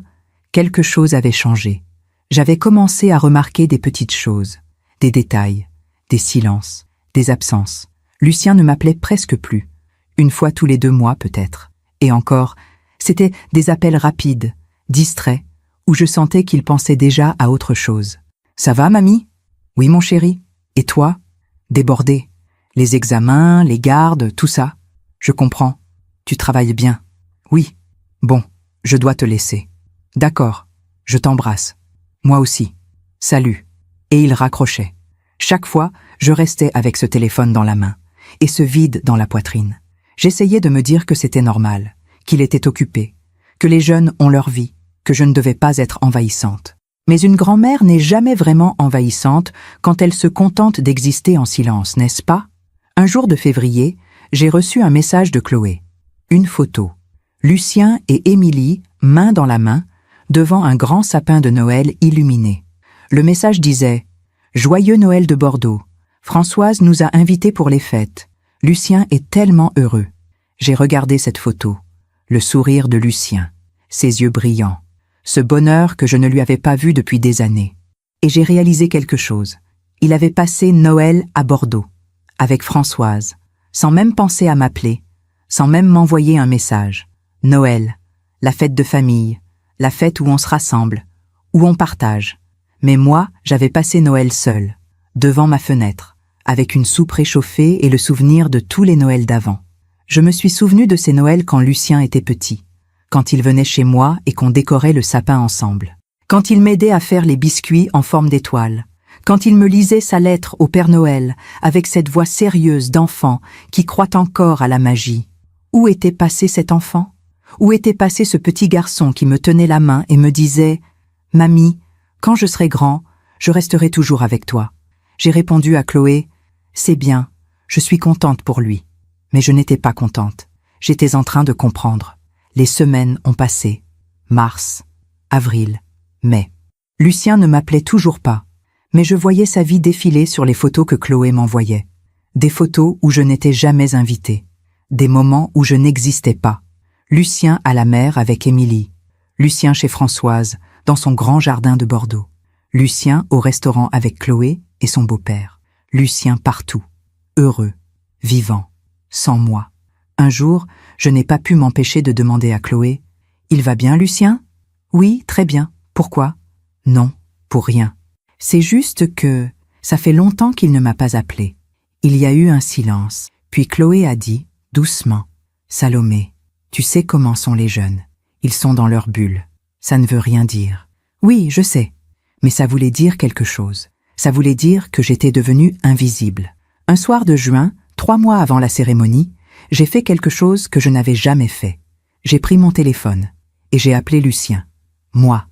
Speaker 1: quelque chose avait changé. J'avais commencé à remarquer des petites choses, des détails, des silences, des absences. Lucien ne m'appelait presque plus, une fois tous les 2 mois peut-être. Et encore, c'était des appels rapides, distraits, où je sentais qu'il pensait déjà à autre chose. « Ça va, mamie ?»« Oui, mon chéri. Et toi ?»« Débordé. Les examens, les gardes, tout ça. Je comprends. Tu travailles bien. »« Oui. Bon, je dois te laisser. »« D'accord. Je t'embrasse. »« Moi aussi. Salut. » Et il raccrochait. Chaque fois, je restais avec ce téléphone dans la main, et ce vide dans la poitrine. J'essayais de me dire que c'était normal, qu'il était occupé, que les jeunes ont leur vie, que je ne devais pas être envahissante. Mais une grand-mère n'est jamais vraiment envahissante quand elle se contente d'exister en silence, n'est-ce pas? Un jour de février, j'ai reçu un message de Chloé. Une photo. Lucien et Émilie, main dans la main, devant un grand sapin de Noël illuminé. Le message disait « Joyeux Noël de Bordeaux. Françoise nous a invités pour les fêtes. Lucien est tellement heureux. » J'ai regardé cette photo. Le sourire de Lucien, ses yeux brillants, ce bonheur que je ne lui avais pas vu depuis des années. Et j'ai réalisé quelque chose. Il avait passé Noël à Bordeaux, avec Françoise, sans même penser à m'appeler, sans même m'envoyer un message. Noël, la fête de famille, la fête où on se rassemble, où on partage. Mais moi, j'avais passé Noël seul, devant ma fenêtre, avec une soupe réchauffée et le souvenir de tous les Noëls d'avant. Je me suis souvenu de ces Noëls quand Lucien était petit, quand il venait chez moi et qu'on décorait le sapin ensemble, quand il m'aidait à faire les biscuits en forme d'étoile, quand il me lisait sa lettre au Père Noël avec cette voix sérieuse d'enfant qui croit encore à la magie. Où était passé cet enfant? Où était passé ce petit garçon qui me tenait la main et me disait « Mamie, quand je serai grand, je resterai toujours avec toi ». J'ai répondu à Chloé « C'est bien, je suis contente pour lui ». Mais je n'étais pas contente. J'étais en train de comprendre. Les semaines ont passé. Mars, avril, mai. Lucien ne m'appelait toujours pas, mais je voyais sa vie défiler sur les photos que Chloé m'envoyait. Des photos où je n'étais jamais invitée. Des moments où je n'existais pas. Lucien à la mer avec Émilie. Lucien chez Françoise, dans son grand jardin de Bordeaux. Lucien au restaurant avec Chloé et son beau-père. Lucien partout. Heureux, vivant, sans moi. Un jour, je n'ai pas pu m'empêcher de demander à Chloé « Il va bien, Lucien ?»« Oui, très bien. Pourquoi ?»« Non, pour rien. C'est juste que ça fait longtemps qu'il ne m'a pas appelé. » Il y a eu un silence, puis Chloé a dit, doucement « Salomé, tu sais comment sont les jeunes. Ils sont dans leur bulle. Ça ne veut rien dire. »« Oui, je sais. Mais ça voulait dire quelque chose. Ça voulait dire que j'étais devenue invisible. Un soir de juin, 3 mois avant la cérémonie, j'ai fait quelque chose que je n'avais jamais fait. J'ai pris mon téléphone et j'ai appelé Lucien. Moi,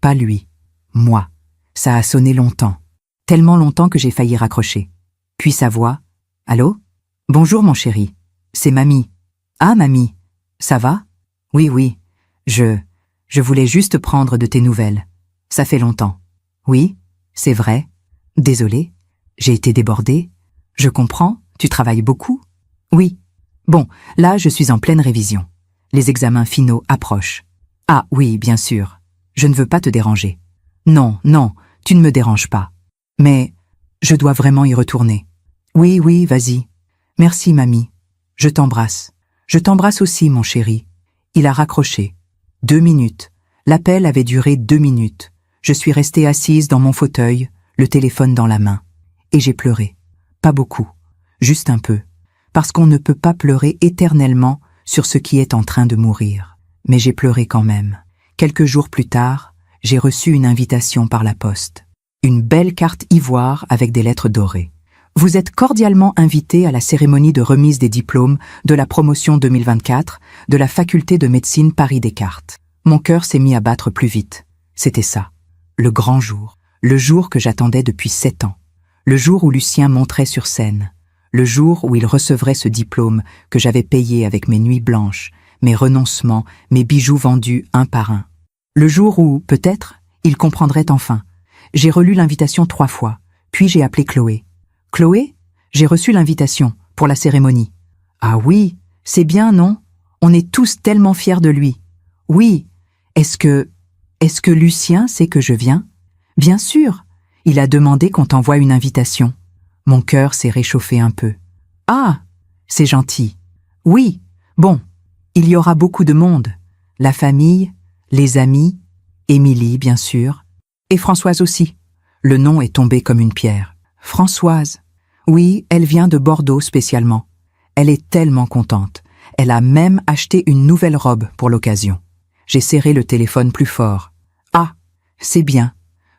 Speaker 1: pas lui. Moi. Ça a sonné longtemps. Tellement longtemps que j'ai failli raccrocher. Puis sa voix. « Allô ? Bonjour mon chéri. C'est mamie. »« Ah mamie. Ça va ? Oui, oui. Je voulais juste prendre de tes nouvelles. Ça fait longtemps. Oui, c'est vrai. Désolée. J'ai été débordée. Je comprends. Tu travailles beaucoup ? Oui. Bon, là je suis en pleine révision. Les examens finaux approchent. Ah oui, bien sûr. Je ne veux pas te déranger. Non, non, tu ne me déranges pas. Mais je dois vraiment y retourner. Oui, oui, vas-y. Merci, mamie. Je t'embrasse. Je t'embrasse aussi, mon chéri. Il a raccroché. 2 minutes. L'appel avait duré 2 minutes. Je suis restée assise dans mon fauteuil, le téléphone dans la main. Et j'ai pleuré. Pas beaucoup. Juste un peu. Parce qu'on ne peut pas pleurer éternellement sur ce qui est en train de mourir. Mais j'ai pleuré quand même. Quelques jours plus tard, j'ai reçu une invitation par la poste. Une belle carte ivoire avec des lettres dorées. Vous êtes cordialement invité à la cérémonie de remise des diplômes de la promotion 2024 de la faculté de médecine Paris-Descartes. Mon cœur s'est mis à battre plus vite. C'était ça. Le grand jour. Le jour que j'attendais depuis 7 ans. Le jour où Lucien monterait sur scène. Le jour où il recevrait ce diplôme que j'avais payé avec mes nuits blanches, mes renoncements, mes bijoux vendus un par un. Le jour où, peut-être, il comprendrait enfin. J'ai relu l'invitation 3 fois, puis j'ai appelé Chloé. « Chloé, j'ai reçu l'invitation pour la cérémonie. »« Ah oui, c'est bien, non ? On est tous tellement fiers de lui. »« Oui, est-ce que Lucien sait que je viens ? » ?»« Bien sûr, il a demandé qu'on t'envoie une invitation. » Mon cœur s'est réchauffé un peu. « Ah, c'est gentil. Oui, bon, il y aura beaucoup de monde. La famille, les amis, Émilie, bien sûr, et Françoise aussi. » Le nom est tombé comme une pierre. Françoise. Oui, elle vient de Bordeaux spécialement. Elle est tellement contente. Elle a même acheté une nouvelle robe pour l'occasion. J'ai serré le téléphone plus fort. Ah, c'est bien.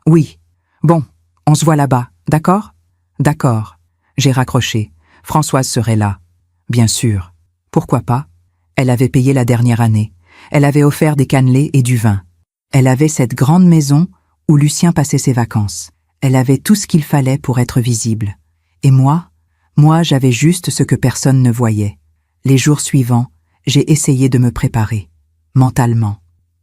Speaker 1: Oui. Bon, on se voit là-bas, d'accord ? D'accord. J'ai raccroché. Françoise serait là. Bien sûr. Pourquoi pas ? Elle avait payé la dernière année. Elle avait offert des cannelés et du vin. Elle avait cette grande maison où Lucien passait ses vacances. Elle avait tout ce qu'il fallait pour être visible. Et moi, j'avais juste ce que personne ne voyait. Les jours suivants, j'ai essayé de me préparer. Mentalement,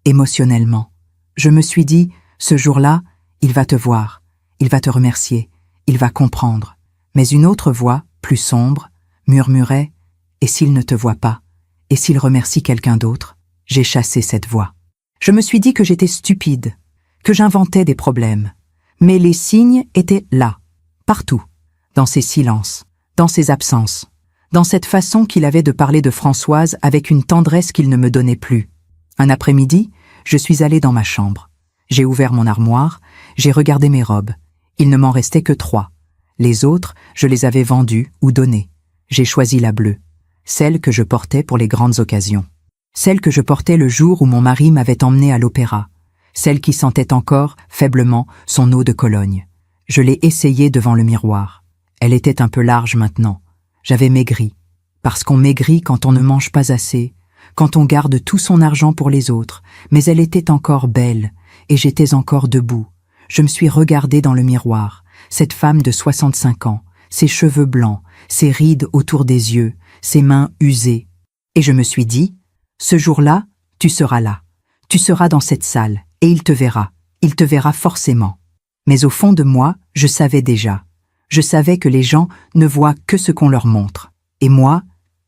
Speaker 1: émotionnellement. Je me suis dit, ce jour-là, il va te voir, il va te remercier, il va comprendre. Mais une autre voix, plus sombre, murmurait « Et s'il ne te voit pas ? Et s'il remercie quelqu'un d'autre ?» J'ai chassé cette voix. Je me suis dit que j'étais stupide, que j'inventais des problèmes. Mais les signes étaient là, partout, dans ses silences, dans ses absences, dans cette façon qu'il avait de parler de Françoise avec une tendresse qu'il ne me donnait plus. Un après-midi, je suis allée dans ma chambre. J'ai ouvert mon armoire, j'ai regardé mes robes. Il ne m'en restait que 3. Les autres, je les avais vendues ou données. J'ai choisi la bleue, celle que je portais pour les grandes occasions. Celle que je portais le jour où mon mari m'avait emmenée à l'opéra. Celle qui sentait encore, faiblement, son eau de Cologne. Je l'ai essayée devant le miroir. Elle était un peu large maintenant. J'avais maigri. Parce qu'on maigrit quand on ne mange pas assez, quand on garde tout son argent pour les autres, mais elle était encore belle, et j'étais encore debout. Je me suis regardée dans le miroir, cette femme de 65 ans, ses cheveux blancs, ses rides autour des yeux, ses mains usées. Et je me suis dit, ce jour-là, tu seras là. Tu seras dans cette salle, et il te verra forcément. Mais au fond de moi, je savais déjà. Je savais que les gens ne voient que ce qu'on leur montre. Et moi,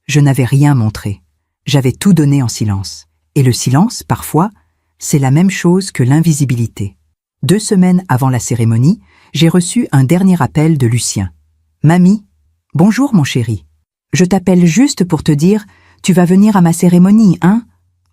Speaker 1: je n'avais rien montré. J'avais tout donné en silence. Et le silence, parfois, c'est la même chose que l'invisibilité. 2 semaines avant la cérémonie, j'ai reçu un dernier appel de Lucien. « Mamie, bonjour mon chéri. Je t'appelle juste pour te dire, tu vas venir à ma cérémonie, hein ?»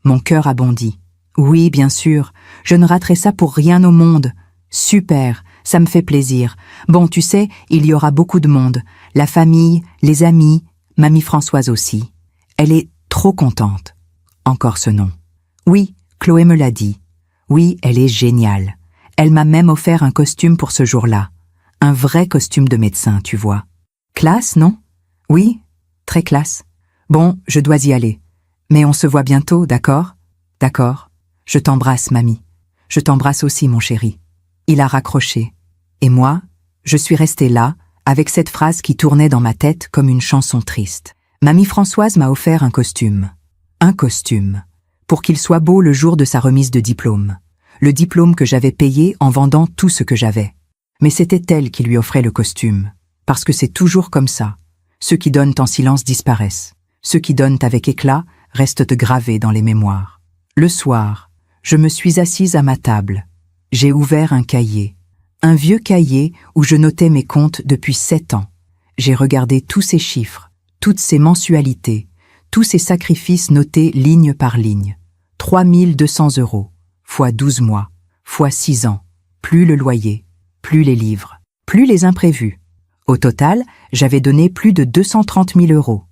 Speaker 1: Mon cœur a bondi. « Oui, bien sûr, je ne raterai ça pour rien au monde. Super, ça me fait plaisir. Bon, tu sais, il y aura beaucoup de monde. La famille, les amis, mamie Françoise aussi. Elle est trop contente. » Encore ce nom. Oui, Chloé me l'a dit. Oui, elle est géniale. Elle m'a même offert un costume pour ce jour-là. Un vrai costume de médecin, tu vois. Classe, non? Oui, très classe. Bon, je dois y aller. Mais on se voit bientôt, d'accord? D'accord. Je t'embrasse, mamie. Je t'embrasse aussi, mon chéri. Il a raccroché. Et moi, je suis restée là, avec cette phrase qui tournait dans ma tête comme une chanson triste. Mamie Françoise m'a offert un costume. Un costume. Pour qu'il soit beau le jour de sa remise de diplôme. Le diplôme que j'avais payé en vendant tout ce que j'avais. Mais c'était elle qui lui offrait le costume. Parce que c'est toujours comme ça. Ceux qui donnent en silence disparaissent. Ceux qui donnent avec éclat restent gravés dans les mémoires. Le soir, je me suis assise à ma table. J'ai ouvert un cahier. Un vieux cahier où je notais mes comptes depuis 7 ans. J'ai regardé tous ces chiffres, toutes ces mensualités, tous ces sacrifices notés ligne par ligne. 3 200 € fois 12 mois, fois 6 ans, plus le loyer, plus les livres, plus les imprévus. Au total, j'avais donné plus de 230 000 €.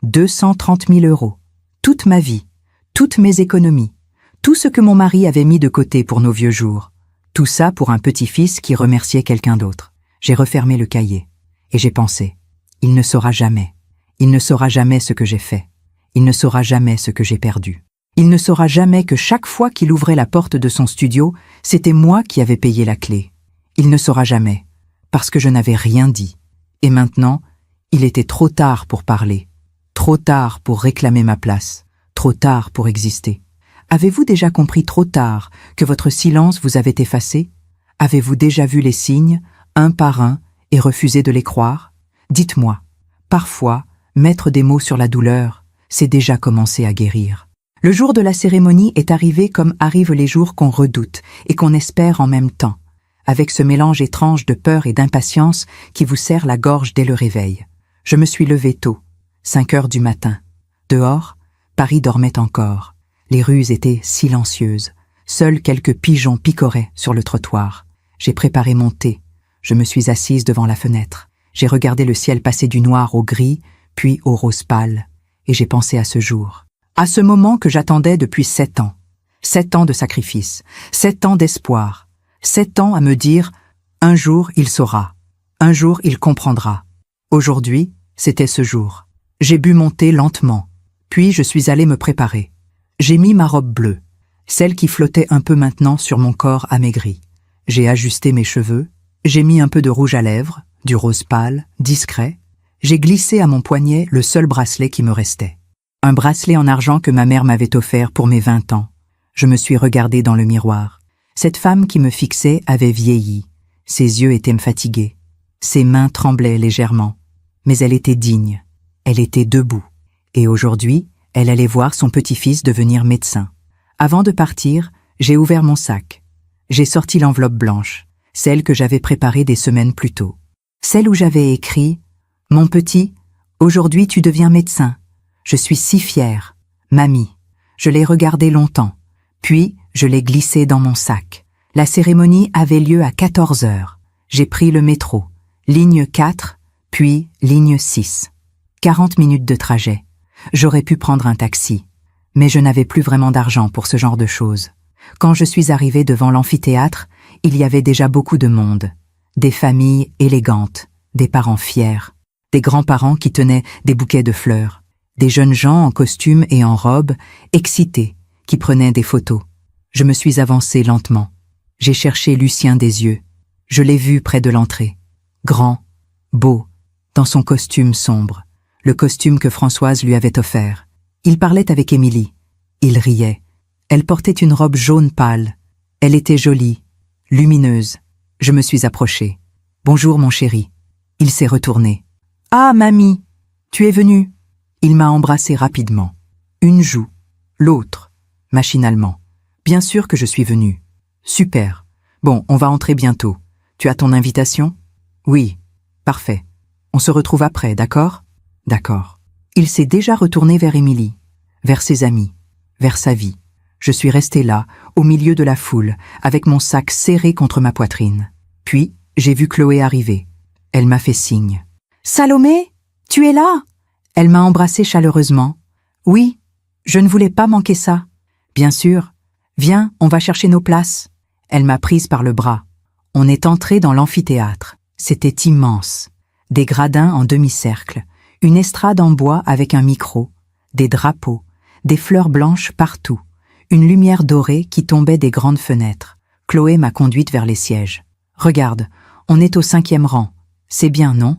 Speaker 1: 230 000 €. Toute ma vie, toutes mes économies, tout ce que mon mari avait mis de côté pour nos vieux jours. Tout ça pour un petit-fils qui remerciait quelqu'un d'autre. J'ai refermé le cahier. Et j'ai pensé, il ne saura jamais. Il ne saura jamais ce que j'ai fait. Il ne saura jamais ce que j'ai perdu. Il ne saura jamais que chaque fois qu'il ouvrait la porte de son studio, c'était moi qui avais payé la clé. Il ne saura jamais, parce que je n'avais rien dit. Et maintenant, il était trop tard pour parler. Trop tard pour réclamer ma place. Trop tard pour exister. Avez-vous déjà compris trop tard que votre silence vous avait effacé? Avez-vous déjà vu les signes, un par un, et refusé de les croire? Dites-moi, parfois, mettre des mots sur la douleur, c'est déjà commencer à guérir. Le jour de la cérémonie est arrivé comme arrivent les jours qu'on redoute et qu'on espère en même temps, avec ce mélange étrange de peur et d'impatience qui vous serre la gorge dès le réveil. Je me suis levée tôt, 5 heures du matin. Dehors, Paris dormait encore. Les rues étaient silencieuses. Seuls quelques pigeons picoraient sur le trottoir. J'ai préparé mon thé. Je me suis assise devant la fenêtre. J'ai regardé le ciel passer du noir au gris, puis au rose pâle. Et j'ai pensé à ce jour. À ce moment que j'attendais depuis 7 ans. 7 ans de sacrifice. 7 ans d'espoir. 7 ans à me dire, un jour il saura. Un jour il comprendra. Aujourd'hui, c'était ce jour. J'ai bu mon thé lentement. Puis je suis allée me préparer. J'ai mis ma robe bleue, celle qui flottait un peu maintenant sur mon corps amaigri. J'ai ajusté mes cheveux, j'ai mis un peu de rouge à lèvres, du rose pâle, discret. J'ai glissé à mon poignet le seul bracelet qui me restait. Un bracelet en argent que ma mère m'avait offert pour mes 20 ans. Je me suis regardée dans le miroir. Cette femme qui me fixait avait vieilli. Ses yeux étaient fatigués. Ses mains tremblaient légèrement. Mais elle était digne. Elle était debout. Et aujourd'hui, elle allait voir son petit-fils devenir médecin. Avant de partir, j'ai ouvert mon sac. J'ai sorti l'enveloppe blanche, celle que j'avais préparée des semaines plus tôt. Celle où j'avais écrit « Mon petit, aujourd'hui tu deviens médecin. Je suis si fière. Mamie. » Je l'ai regardée longtemps. Puis, je l'ai glissée dans mon sac. La cérémonie avait lieu à 14 heures. J'ai pris le métro. Ligne 4, puis ligne 6. 40 minutes de trajet. J'aurais pu prendre un taxi. Mais je n'avais plus vraiment d'argent pour ce genre de choses. Quand je suis arrivée devant l'amphithéâtre, il y avait déjà beaucoup de monde. Des familles élégantes, des parents fiers, des grands-parents qui tenaient des bouquets de fleurs. Des jeunes gens en costume et en robe, excités, qui prenaient des photos. Je me suis avancée lentement. J'ai cherché Lucien des yeux. Je l'ai vu près de l'entrée. Grand, beau, dans son costume sombre, le costume que Françoise lui avait offert. Il parlait avec Émilie. Il riait. Elle portait une robe jaune pâle. Elle était jolie, lumineuse. Je me suis approchée. « Bonjour, mon chéri. » Il s'est retourné. « Ah, mamie, tu es venue ?» Il m'a embrassée rapidement. Une joue, l'autre, machinalement. « Bien sûr que je suis venue. »« Super. Bon, on va entrer bientôt. Tu as ton invitation ?»« Oui. Parfait. On se retrouve après, d'accord ?»« D'accord. » Il s'est déjà retourné vers Émilie, vers ses amis, vers sa vie. Je suis restée là, au milieu de la foule, avec mon sac serré contre ma poitrine. Puis, j'ai vu Chloé arriver. Elle m'a fait signe. « Salomé, tu es là ?» Elle m'a embrassée chaleureusement. « Oui, je ne voulais pas manquer ça. »« Bien sûr. Viens, on va chercher nos places. » Elle m'a prise par le bras. On est entré dans l'amphithéâtre. C'était immense. Des gradins en demi-cercle, une estrade en bois avec un micro, des drapeaux, des fleurs blanches partout, une lumière dorée qui tombait des grandes fenêtres. Chloé m'a conduite vers les sièges. « Regarde, on est au 5e rang. C'est bien, non ?»«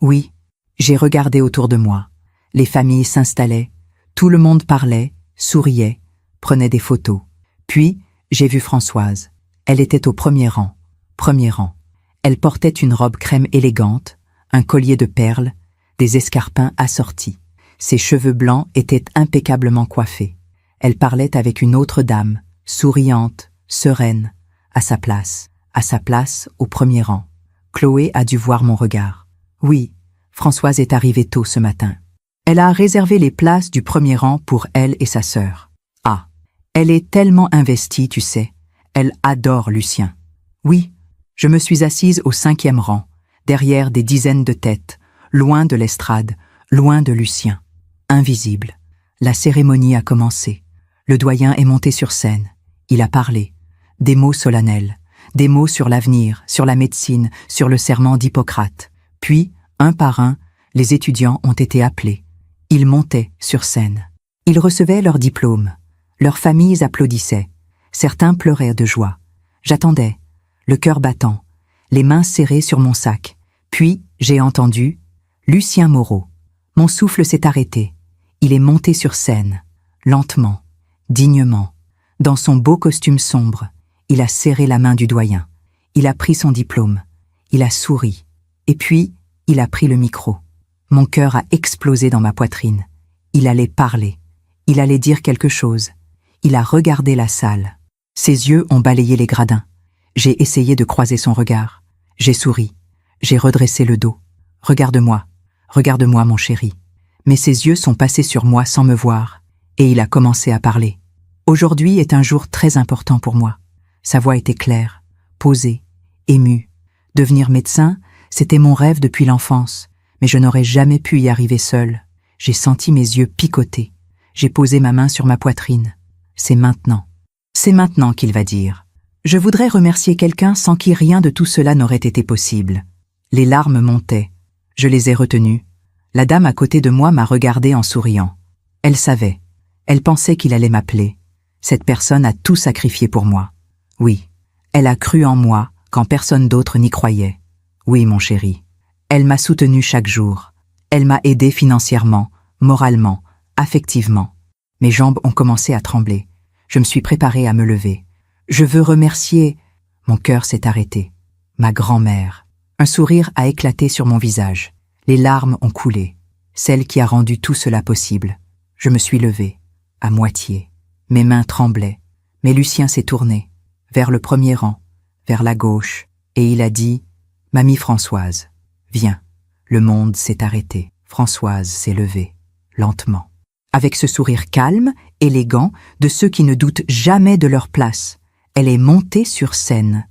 Speaker 1: Oui. » J'ai regardé autour de moi. Les familles s'installaient, tout le monde parlait, souriait, prenait des photos. Puis, j'ai vu Françoise. Elle était au 1er rang. 1er rang. Elle portait une robe crème élégante, un collier de perles, des escarpins assortis. Ses cheveux blancs étaient impeccablement coiffés. Elle parlait avec une autre dame, souriante, sereine, à sa place au 1er rang. Chloé a dû voir mon regard. Oui, Françoise est arrivée tôt ce matin. Elle a réservé les places du 1er rang pour elle et sa sœur. Ah, elle est tellement investie, tu sais. Elle adore Lucien. Oui, je me suis assise au 5e rang, derrière des dizaines de têtes, loin de l'estrade, loin de Lucien. Invisible. La cérémonie a commencé. Le doyen est monté sur scène. Il a parlé. Des mots solennels. Des mots sur l'avenir, sur la médecine, sur le serment d'Hippocrate. Puis, un par un, les étudiants ont été appelés. Ils montaient sur scène. Ils recevaient leurs diplômes. Leurs familles applaudissaient. Certains pleuraient de joie. J'attendais, le cœur battant, les mains serrées sur mon sac. Puis, j'ai entendu « Lucien Moreau ». Mon souffle s'est arrêté. Il est monté sur scène, lentement, dignement. Dans son beau costume sombre, il a serré la main du doyen. Il a pris son diplôme. Il a souri. Et puis, il a pris le micro. Mon cœur a explosé dans ma poitrine. Il allait parler. Il allait dire quelque chose. Il a regardé la salle. Ses yeux ont balayé les gradins. J'ai essayé de croiser son regard. J'ai souri. J'ai redressé le dos. Regarde-moi. Regarde-moi, mon chéri. Mais ses yeux sont passés sur moi sans me voir. Et il a commencé à parler. Aujourd'hui est un jour très important pour moi. Sa voix était claire, posée, émue. Devenir médecin, c'était mon rêve depuis l'enfance. Mais je n'aurais jamais pu y arriver seule. J'ai senti mes yeux picoter. J'ai posé ma main sur ma poitrine. C'est maintenant. C'est maintenant qu'il va dire. Je voudrais remercier quelqu'un sans qui rien de tout cela n'aurait été possible. Les larmes montaient. Je les ai retenues. La dame à côté de moi m'a regardé en souriant. Elle savait. Elle pensait qu'il allait m'appeler. Cette personne a tout sacrifié pour moi. Oui, elle a cru en moi quand personne d'autre n'y croyait. Oui, mon chéri. Elle m'a soutenu chaque jour. Elle m'a aidé financièrement, moralement, affectivement. Mes jambes ont commencé à trembler. Je me suis préparée à me lever. Je veux remercier... Mon cœur s'est arrêté. Ma grand-mère. Un sourire a éclaté sur mon visage. Les larmes ont coulé. Celle qui a rendu tout cela possible. Je me suis levée, à moitié. Mes mains tremblaient. Mais Lucien s'est tourné, vers le 1er rang, vers la gauche, et il a dit « Mamie Françoise, viens ». Le monde s'est arrêté. Françoise s'est levée, lentement. Avec ce sourire calme, élégant, de ceux qui ne doutent jamais de leur place. Elle est montée sur scène.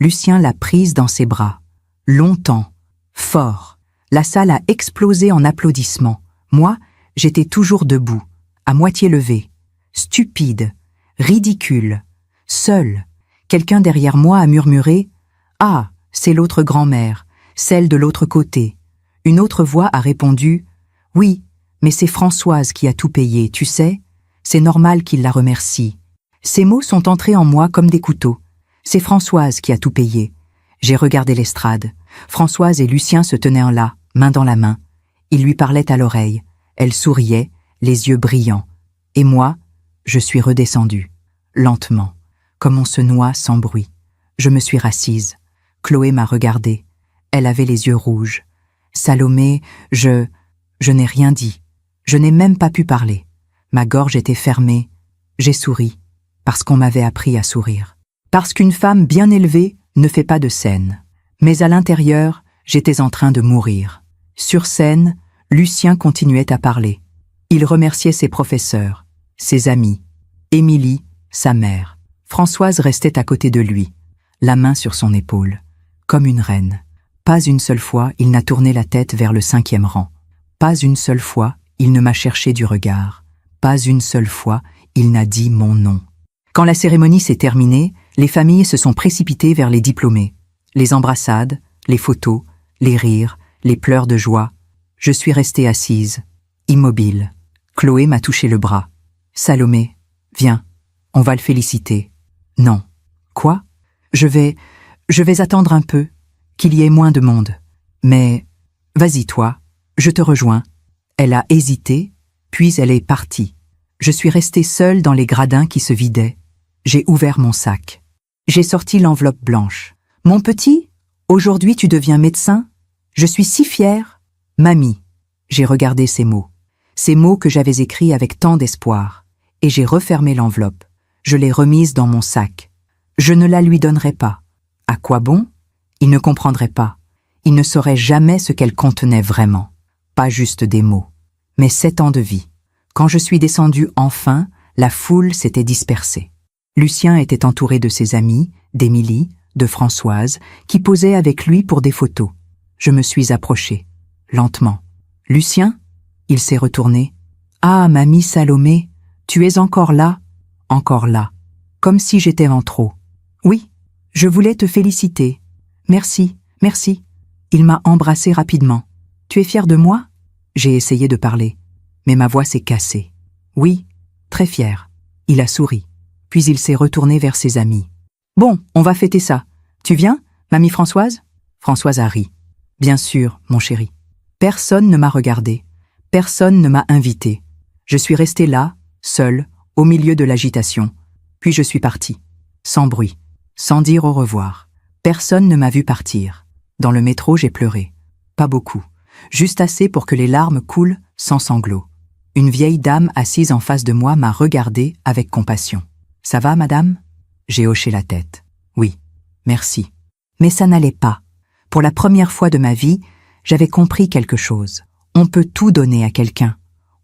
Speaker 1: Lucien l'a prise dans ses bras. Longtemps, fort. La salle a explosé en applaudissements. Moi, j'étais toujours debout, à moitié levée. Stupide, ridicule, seule. Quelqu'un derrière moi a murmuré « Ah, c'est l'autre grand-mère, celle de l'autre côté ». Une autre voix a répondu « Oui, Mais c'est Françoise qui a tout payé, tu sais. C'est normal qu'il la remercie. » Ces mots sont entrés en moi comme des couteaux. C'est Françoise qui a tout payé. J'ai regardé l'estrade. Françoise et Lucien se tenaient là, main dans la main. Ils lui parlaient à l'oreille. Elle souriait, les yeux brillants. Et moi, je suis redescendue, lentement, comme on se noie sans bruit. Je me suis rassise. Chloé m'a regardée. Elle avait les yeux rouges. Salomé, je n'ai rien dit. Je n'ai même pas pu parler. Ma gorge était fermée. J'ai souri, parce qu'on m'avait appris à sourire. Parce qu'une femme bien élevée ne fait pas de scène. Mais à l'intérieur, j'étais en train de mourir. Sur scène, Lucien continuait à parler. Il remerciait ses professeurs, ses amis, Émilie, sa mère. Françoise restait à côté de lui, la main sur son épaule, comme une reine. Pas une seule fois, il n'a tourné la tête vers le 5e rang. Pas une seule fois, il ne m'a cherché du regard. Pas une seule fois, il n'a dit mon nom. Quand la cérémonie s'est terminée, les familles se sont précipitées vers les diplômés. Les embrassades, les photos, les rires, les pleurs de joie. Je suis restée assise, immobile. Chloé m'a touché le bras. « Salomé, viens, on va le féliciter. »« Non. »« Quoi ? Je vais attendre un peu, qu'il y ait moins de monde. Mais, vas-y toi, je te rejoins. » Elle a hésité, puis elle est partie. Je suis restée seule dans les gradins qui se vidaient. J'ai ouvert mon sac. J'ai sorti l'enveloppe blanche. « Mon petit, aujourd'hui tu deviens médecin ? Je suis si fière. »« Mamie. » J'ai regardé ces mots que j'avais écrits avec tant d'espoir, et j'ai refermé l'enveloppe. Je l'ai remise dans mon sac. Je ne la lui donnerai pas. À quoi bon ? Il ne comprendrait pas. Il ne saurait jamais ce qu'elle contenait vraiment. Pas juste des mots, mais 7 ans de vie. Quand je suis descendue enfin, la foule s'était dispersée. Lucien était entouré de ses amis, d'Émilie, de Françoise, qui posaient avec lui pour des photos. Je me suis approchée, lentement. « Lucien ?» Il s'est retourné. « Ah, mamie Salomé, tu es encore là ?» Encore là, comme si j'étais en trop. « Oui, je voulais te féliciter. Merci, merci. » Il m'a embrassée rapidement. « Tu es fière de moi ?» J'ai essayé de parler, mais ma voix s'est cassée. « Oui, très fière. » Il a souri. Puis il s'est retourné vers ses amis. « Bon, on va fêter ça. Tu viens, mamie Françoise ?» Françoise a ri. « Bien sûr, mon chéri. » Personne ne m'a regardé. Personne ne m'a invité. Je suis restée là, seule, au milieu de l'agitation. Puis je suis partie. Sans bruit. Sans dire au revoir. Personne ne m'a vu partir. Dans le métro, j'ai pleuré. Pas beaucoup. Juste assez pour que les larmes coulent sans sanglots. Une vieille dame assise en face de moi m'a regardée avec compassion. « Ça va, madame ?» J'ai hoché la tête. « Oui, merci. » Mais ça n'allait pas. Pour la première fois de ma vie, j'avais compris quelque chose. On peut tout donner à quelqu'un.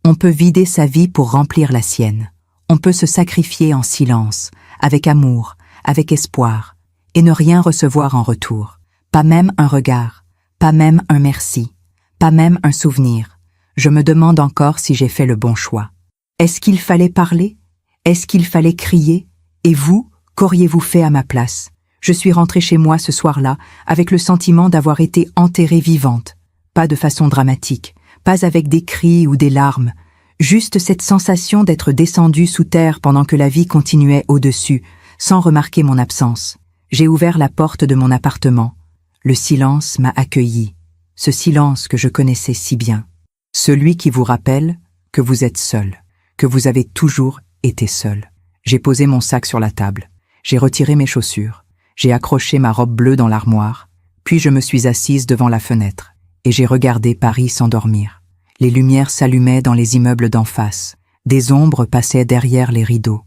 Speaker 1: On peut vider sa vie pour remplir la sienne. On peut se sacrifier en silence, avec amour, avec espoir, et ne rien recevoir en retour. Pas même un regard, pas même un merci, pas même un souvenir. Je me demande encore si j'ai fait le bon choix. Est-ce qu'il fallait parler ? Est-ce qu'il fallait crier ? Et vous, qu'auriez-vous fait à ma place ? Je suis rentrée chez moi ce soir-là avec le sentiment d'avoir été enterrée vivante. Pas de façon dramatique, pas avec des cris ou des larmes, juste cette sensation d'être descendue sous terre pendant que la vie continuait au-dessus, sans remarquer mon absence. J'ai ouvert la porte de mon appartement. Le silence m'a accueilli, ce silence que je connaissais si bien. Celui qui vous rappelle que vous êtes seul, que vous avez toujours été seul. J'ai posé mon sac sur la table, j'ai retiré mes chaussures, j'ai accroché ma robe bleue dans l'armoire, puis je me suis assise devant la fenêtre et j'ai regardé Paris s'endormir. Les lumières s'allumaient dans les immeubles d'en face, des ombres passaient derrière les rideaux,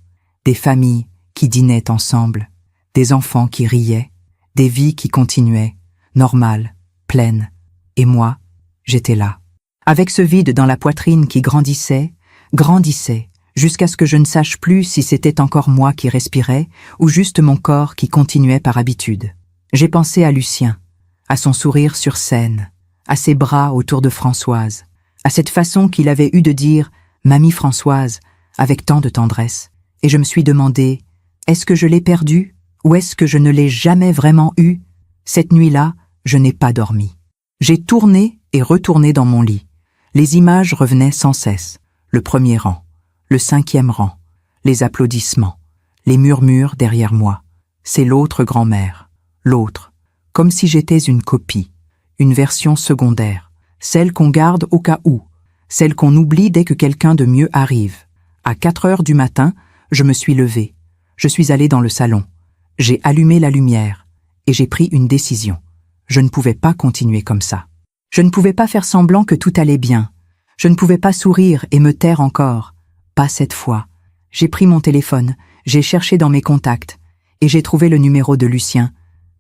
Speaker 1: des familles qui dînaient ensemble, des enfants qui riaient, des vies qui continuaient, normales, pleines. Et moi, j'étais là, avec ce vide dans la poitrine qui grandissait, jusqu'à ce que je ne sache plus si c'était encore moi qui respirais ou juste mon corps qui continuait par habitude. J'ai pensé à Lucien, à son sourire sur scène, à ses bras autour de Françoise, à cette façon qu'il avait eue de dire « Mamie Françoise » avec tant de tendresse, et je me suis demandé « Est-ce que je l'ai perdu ou est-ce que je ne l'ai jamais vraiment eu ?» Cette nuit-là, je n'ai pas dormi. J'ai tourné et retourné dans mon lit. Les images revenaient sans cesse. Le premier rang, le cinquième rang, les applaudissements, les murmures derrière moi. C'est l'autre grand-mère, l'autre, comme si j'étais une copie, une version secondaire, celle qu'on garde au cas où, celle qu'on oublie dès que quelqu'un de mieux arrive. À 4 heures du matin, je me suis levée. Je suis allée dans le salon. J'ai allumé la lumière et j'ai pris une décision. Je ne pouvais pas continuer comme ça. Je ne pouvais pas faire semblant que tout allait bien. Je ne pouvais pas sourire et me taire encore. Pas cette fois. J'ai pris mon téléphone, j'ai cherché dans mes contacts et j'ai trouvé le numéro de Lucien.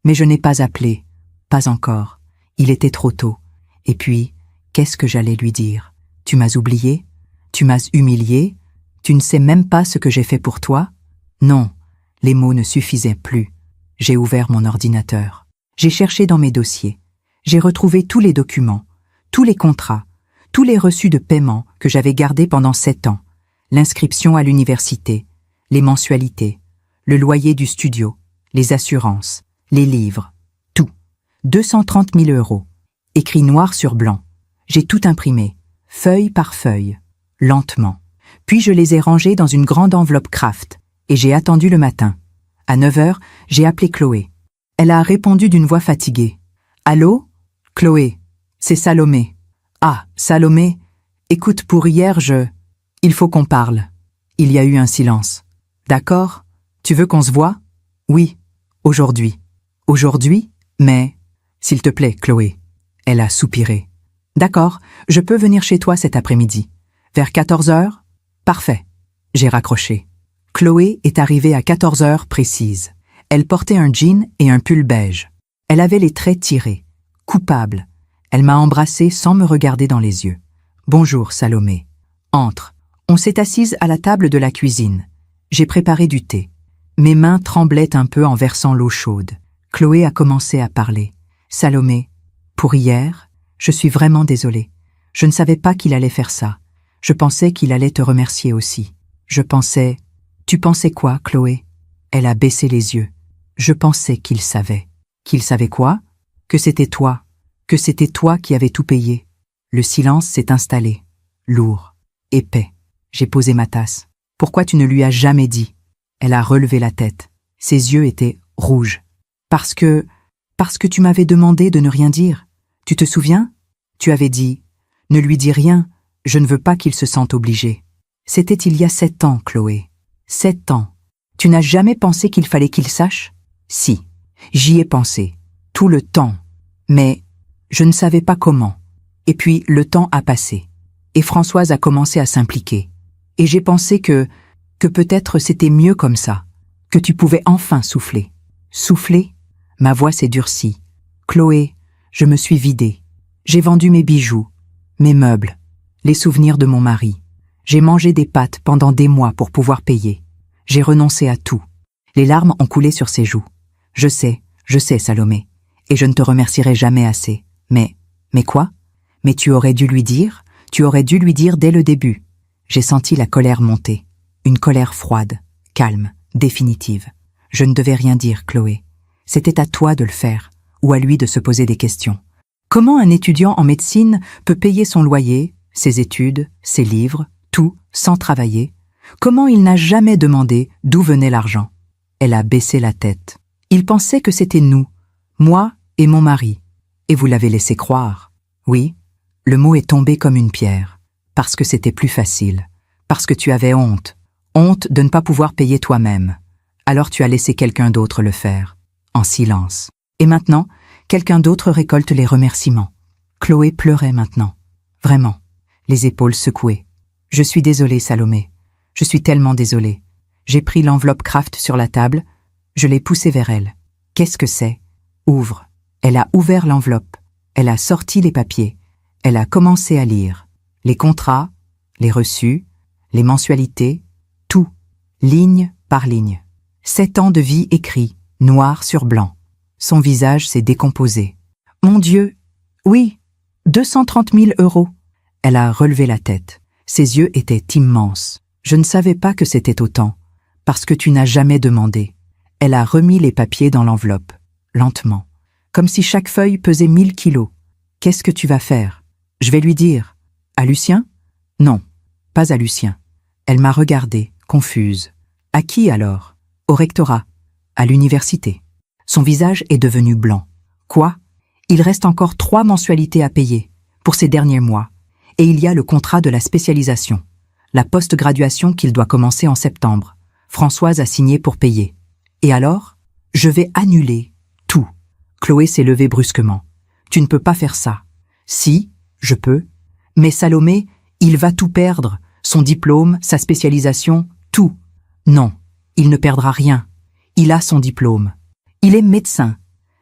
Speaker 1: Mais je n'ai pas appelé. Pas encore. Il était trop tôt. Et puis, qu'est-ce que j'allais lui dire? Tu m'as oublié? Tu m'as humilié? Tu ne sais même pas ce que j'ai fait pour toi? Non, les mots ne suffisaient plus. J'ai ouvert mon ordinateur. J'ai cherché dans mes dossiers. J'ai retrouvé tous les documents, tous les contrats, tous les reçus de paiement que j'avais gardés pendant 7 ans. L'inscription à l'université, les mensualités, le loyer du studio, les assurances, les livres, tout. 230 000 €, écrit noir sur blanc. J'ai tout imprimé, feuille par feuille, lentement. Puis je les ai rangés dans une grande enveloppe Kraft et j'ai attendu le matin. À 9 heures, j'ai appelé Chloé. Elle a répondu d'une voix fatiguée. « Allô? Chloé, c'est Salomé. »« Ah, Salomé, écoute, pour hier, il faut qu'on parle. » Il y a eu un silence. « D'accord? Tu veux qu'on se voie? »« Oui, aujourd'hui. »« Aujourd'hui? Mais... » « S'il te plaît, Chloé. » Elle a soupiré. « D'accord, je peux venir chez toi cet après-midi. Vers 14 heures? Parfait. » J'ai raccroché. Chloé est arrivée à 14 heures précises. Elle portait un jean et un pull beige. Elle avait les traits tirés, coupable. Elle m'a embrassé sans me regarder dans les yeux. « Bonjour, Salomé. Entre. » On s'est assise à la table de la cuisine. J'ai préparé du thé. Mes mains tremblaient un peu en versant l'eau chaude. Chloé a commencé à parler. « Salomé, pour hier, je suis vraiment désolée. Je ne savais pas qu'il allait faire ça. Je pensais qu'il allait te remercier aussi. Je pensais... » « Tu pensais quoi, Chloé ?» Elle a baissé les yeux. Je pensais qu'il savait. Qu'il savait quoi? Que c'était toi. Que c'était toi qui avais tout payé. Le silence s'est installé. Lourd. Épais. J'ai posé ma tasse. « Pourquoi tu ne lui as jamais dit ?» Elle a relevé la tête. Ses yeux étaient rouges. « Parce que tu m'avais demandé de ne rien dire. Tu te souviens? Tu avais dit « Ne lui dis rien, je ne veux pas qu'il se sente obligé. » C'était il y a 7 ans, Chloé. 7 ans. Tu n'as jamais pensé qu'il fallait qu'il sache? Si, j'y ai pensé. Tout le temps. Mais je ne savais pas comment. Et puis le temps a passé. Et Françoise a commencé à s'impliquer. Et j'ai pensé que peut-être c'était mieux comme ça. Que tu pouvais enfin souffler. Souffler? Ma voix s'est durcie. Chloé, je me suis vidée. J'ai vendu mes bijoux, mes meubles, les souvenirs de mon mari. J'ai mangé des pâtes pendant des mois pour pouvoir payer. J'ai renoncé à tout. Les larmes ont coulé sur ses joues. Je sais, Salomé, et je ne te remercierai jamais assez. Mais quoi? Mais tu aurais dû lui dire dès le début. J'ai senti la colère monter. Une colère froide, calme, définitive. Je ne devais rien dire, Chloé. C'était à toi de le faire, ou à lui de se poser des questions. Comment un étudiant en médecine peut payer son loyer, ses études, ses livres, tout, sans travailler? Comment il n'a jamais demandé d'où venait l'argent? Elle a baissé la tête. Il pensait que c'était nous, moi et mon mari. Et vous l'avez laissé croire. Oui, le mot est tombé comme une pierre. Parce que c'était plus facile. Parce que tu avais honte. Honte de ne pas pouvoir payer toi-même. Alors tu as laissé quelqu'un d'autre le faire. En silence. Et maintenant, quelqu'un d'autre récolte les remerciements. Chloé pleurait maintenant. Vraiment. Les épaules secouées. Je suis désolée, Salomé. Je suis tellement désolée. J'ai pris l'enveloppe Kraft sur la table. Je l'ai poussée vers elle. Qu'est-ce que c'est? Ouvre. Elle a ouvert l'enveloppe. Elle a sorti les papiers. Elle a commencé à lire. Les contrats, les reçus, les mensualités, tout. Ligne par ligne. 7 ans de vie écrits, noir sur blanc. Son visage s'est décomposé. Mon Dieu! Oui, 230 000 €. Elle a relevé la tête. Ses yeux étaient immenses. Je ne savais pas que c'était autant, parce que tu n'as jamais demandé. Elle a remis les papiers dans l'enveloppe, lentement, comme si chaque feuille pesait 1000 kilos. Qu'est-ce que tu vas faire? Je vais lui dire. À Lucien? Non, pas à Lucien. Elle m'a regardée, confuse. À qui alors? Au rectorat. À l'université. Son visage est devenu blanc. Quoi? Il reste encore 3 mensualités à payer, pour ces derniers mois. Et il y a le contrat de la spécialisation. La post-graduation qu'il doit commencer en septembre. Françoise a signé pour payer. Et alors? Je vais annuler tout. Chloé s'est levée brusquement. Tu ne peux pas faire ça. Si, je peux. Mais Salomé, il va tout perdre. Son diplôme, sa spécialisation, tout. Non, il ne perdra rien. Il a son diplôme. Il est médecin.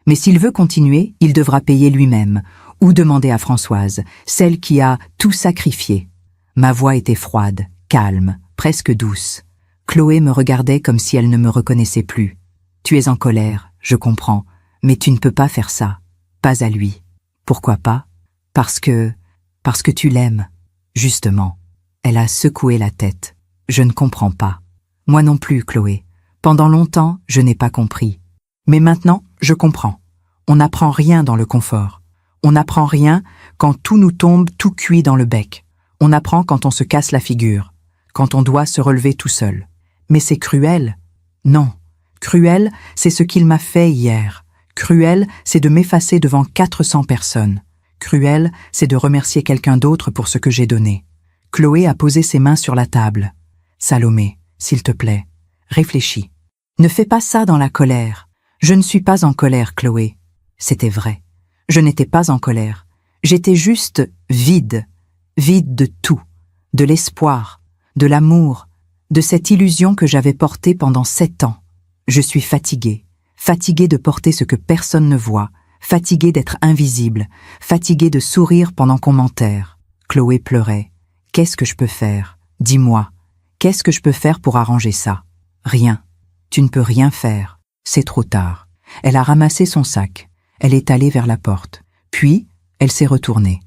Speaker 1: Mais s'il veut continuer, il devra payer lui-même, ou demander à Françoise, celle qui a tout sacrifié. Ma voix était froide, calme, presque douce. Chloé me regardait comme si elle ne me reconnaissait plus. Tu es en colère, je comprends, mais tu ne peux pas faire ça. Pas à lui. Pourquoi pas? Parce que tu l'aimes. Justement. Elle a secoué la tête. Je ne comprends pas. Moi non plus, Chloé. Pendant longtemps, je n'ai pas compris. Mais maintenant, je comprends. On n'apprend rien dans le confort. On n'apprend rien quand tout nous tombe tout cuit dans le bec. On apprend quand on se casse la figure, quand on doit se relever tout seul. Mais c'est cruel. Non. Cruel, c'est ce qu'il m'a fait hier. Cruel, c'est de m'effacer devant 400 personnes. Cruel, c'est de remercier quelqu'un d'autre pour ce que j'ai donné. Chloé a posé ses mains sur la table. Salomé, s'il te plaît, réfléchis. Ne fais pas ça dans la colère. Je ne suis pas en colère, Chloé. C'était vrai. Je n'étais pas en colère. J'étais juste vide. Vide de tout. De l'espoir, de l'amour, de cette illusion que j'avais portée pendant 7 ans. Je suis fatiguée. Fatiguée de porter ce que personne ne voit. Fatiguée d'être invisible. Fatiguée de sourire pendant qu'on m'enterre. Chloé pleurait. Qu'est-ce que je peux faire? Dis-moi. Qu'est-ce que je peux faire pour arranger ça? Rien. Tu ne peux rien faire. C'est trop tard. Elle a ramassé son sac. Elle est allée vers la porte. Puis, elle s'est retournée.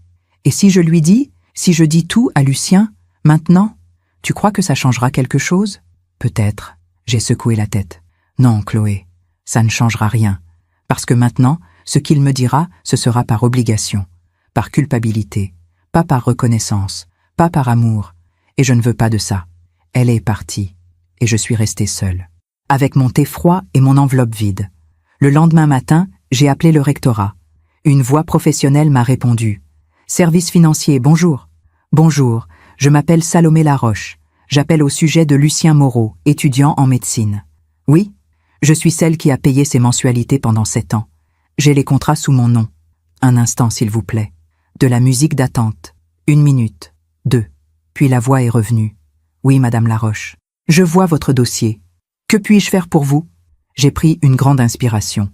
Speaker 1: Et si je lui dis, si je dis tout à Lucien, maintenant, tu crois que ça changera quelque chose? Peut-être. J'ai secoué la tête. Non, Chloé, ça ne changera rien. Parce que maintenant, ce qu'il me dira, ce sera par obligation, par culpabilité, pas par reconnaissance, pas par amour. Et je ne veux pas de ça. Elle est partie. Et je suis restée seule. Avec mon thé froid et mon enveloppe vide. Le lendemain matin, j'ai appelé le rectorat. Une voix professionnelle m'a répondu. Service financier, bonjour. Bonjour, je m'appelle Salomé Laroche. J'appelle au sujet de Lucien Moreau, étudiant en médecine. Oui, je suis celle qui a payé ses mensualités pendant 7 ans. J'ai les contrats sous mon nom. Un instant, s'il vous plaît. De la musique d'attente. 1 minute. 2. Puis la voix est revenue. Oui, Madame Laroche. Je vois votre dossier. Que puis-je faire pour vous? J'ai pris une grande inspiration.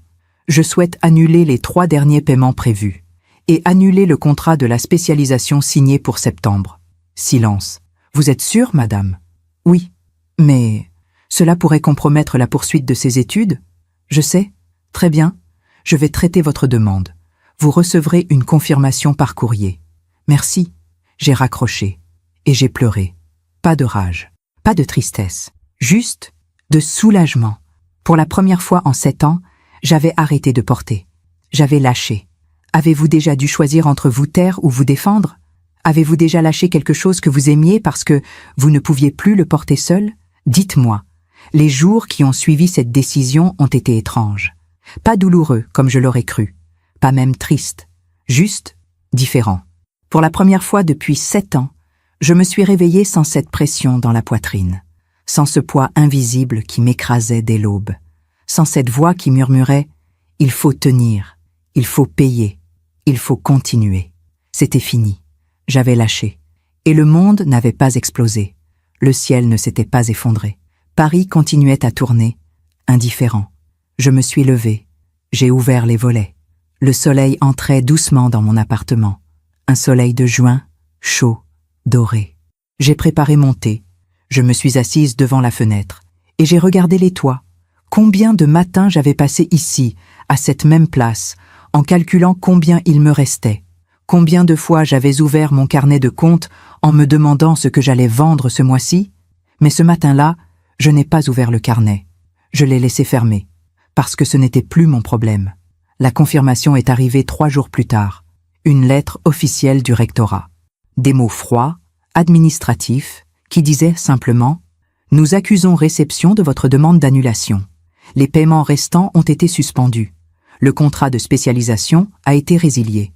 Speaker 1: Je souhaite annuler les 3 derniers paiements prévus et annuler le contrat de la spécialisation signé pour septembre. Silence. Vous êtes sûre, madame? Oui. Mais cela pourrait compromettre la poursuite de ses études? Je sais. Très bien. Je vais traiter votre demande. Vous recevrez une confirmation par courrier. Merci. J'ai raccroché. Et j'ai pleuré. Pas de rage. Pas de tristesse. Juste de soulagement. Pour la première fois en 7 ans, j'avais arrêté de porter. J'avais lâché. Avez-vous déjà dû choisir entre vous taire ou vous défendre? Avez-vous déjà lâché quelque chose que vous aimiez parce que vous ne pouviez plus le porter seul? Dites-moi. Les jours qui ont suivi cette décision ont été étranges. Pas douloureux comme je l'aurais cru. Pas même tristes. Juste différents. Pour la première fois depuis 7 ans, je me suis réveillée sans cette pression dans la poitrine. Sans ce poids invisible qui m'écrasait dès l'aube. Sans cette voix qui murmurait « Il faut tenir, il faut payer, il faut continuer ». C'était fini. J'avais lâché. Et le monde n'avait pas explosé. Le ciel ne s'était pas effondré. Paris continuait à tourner, indifférent. Je me suis levée. J'ai ouvert les volets. Le soleil entrait doucement dans mon appartement. Un soleil de juin, chaud, doré. J'ai préparé mon thé. Je me suis assise devant la fenêtre. Et j'ai regardé les toits. Combien de matins j'avais passé ici, à cette même place, en calculant combien il me restait. Combien de fois j'avais ouvert mon carnet de comptes en me demandant ce que j'allais vendre ce mois-ci. Mais ce matin-là, je n'ai pas ouvert le carnet. Je l'ai laissé fermer, parce que ce n'était plus mon problème. La confirmation est arrivée 3 jours plus tard. Une lettre officielle du rectorat. Des mots froids, administratifs, qui disaient simplement « Nous accusons réception de votre demande d'annulation. Les paiements restants ont été suspendus. Le contrat de spécialisation a été résilié. »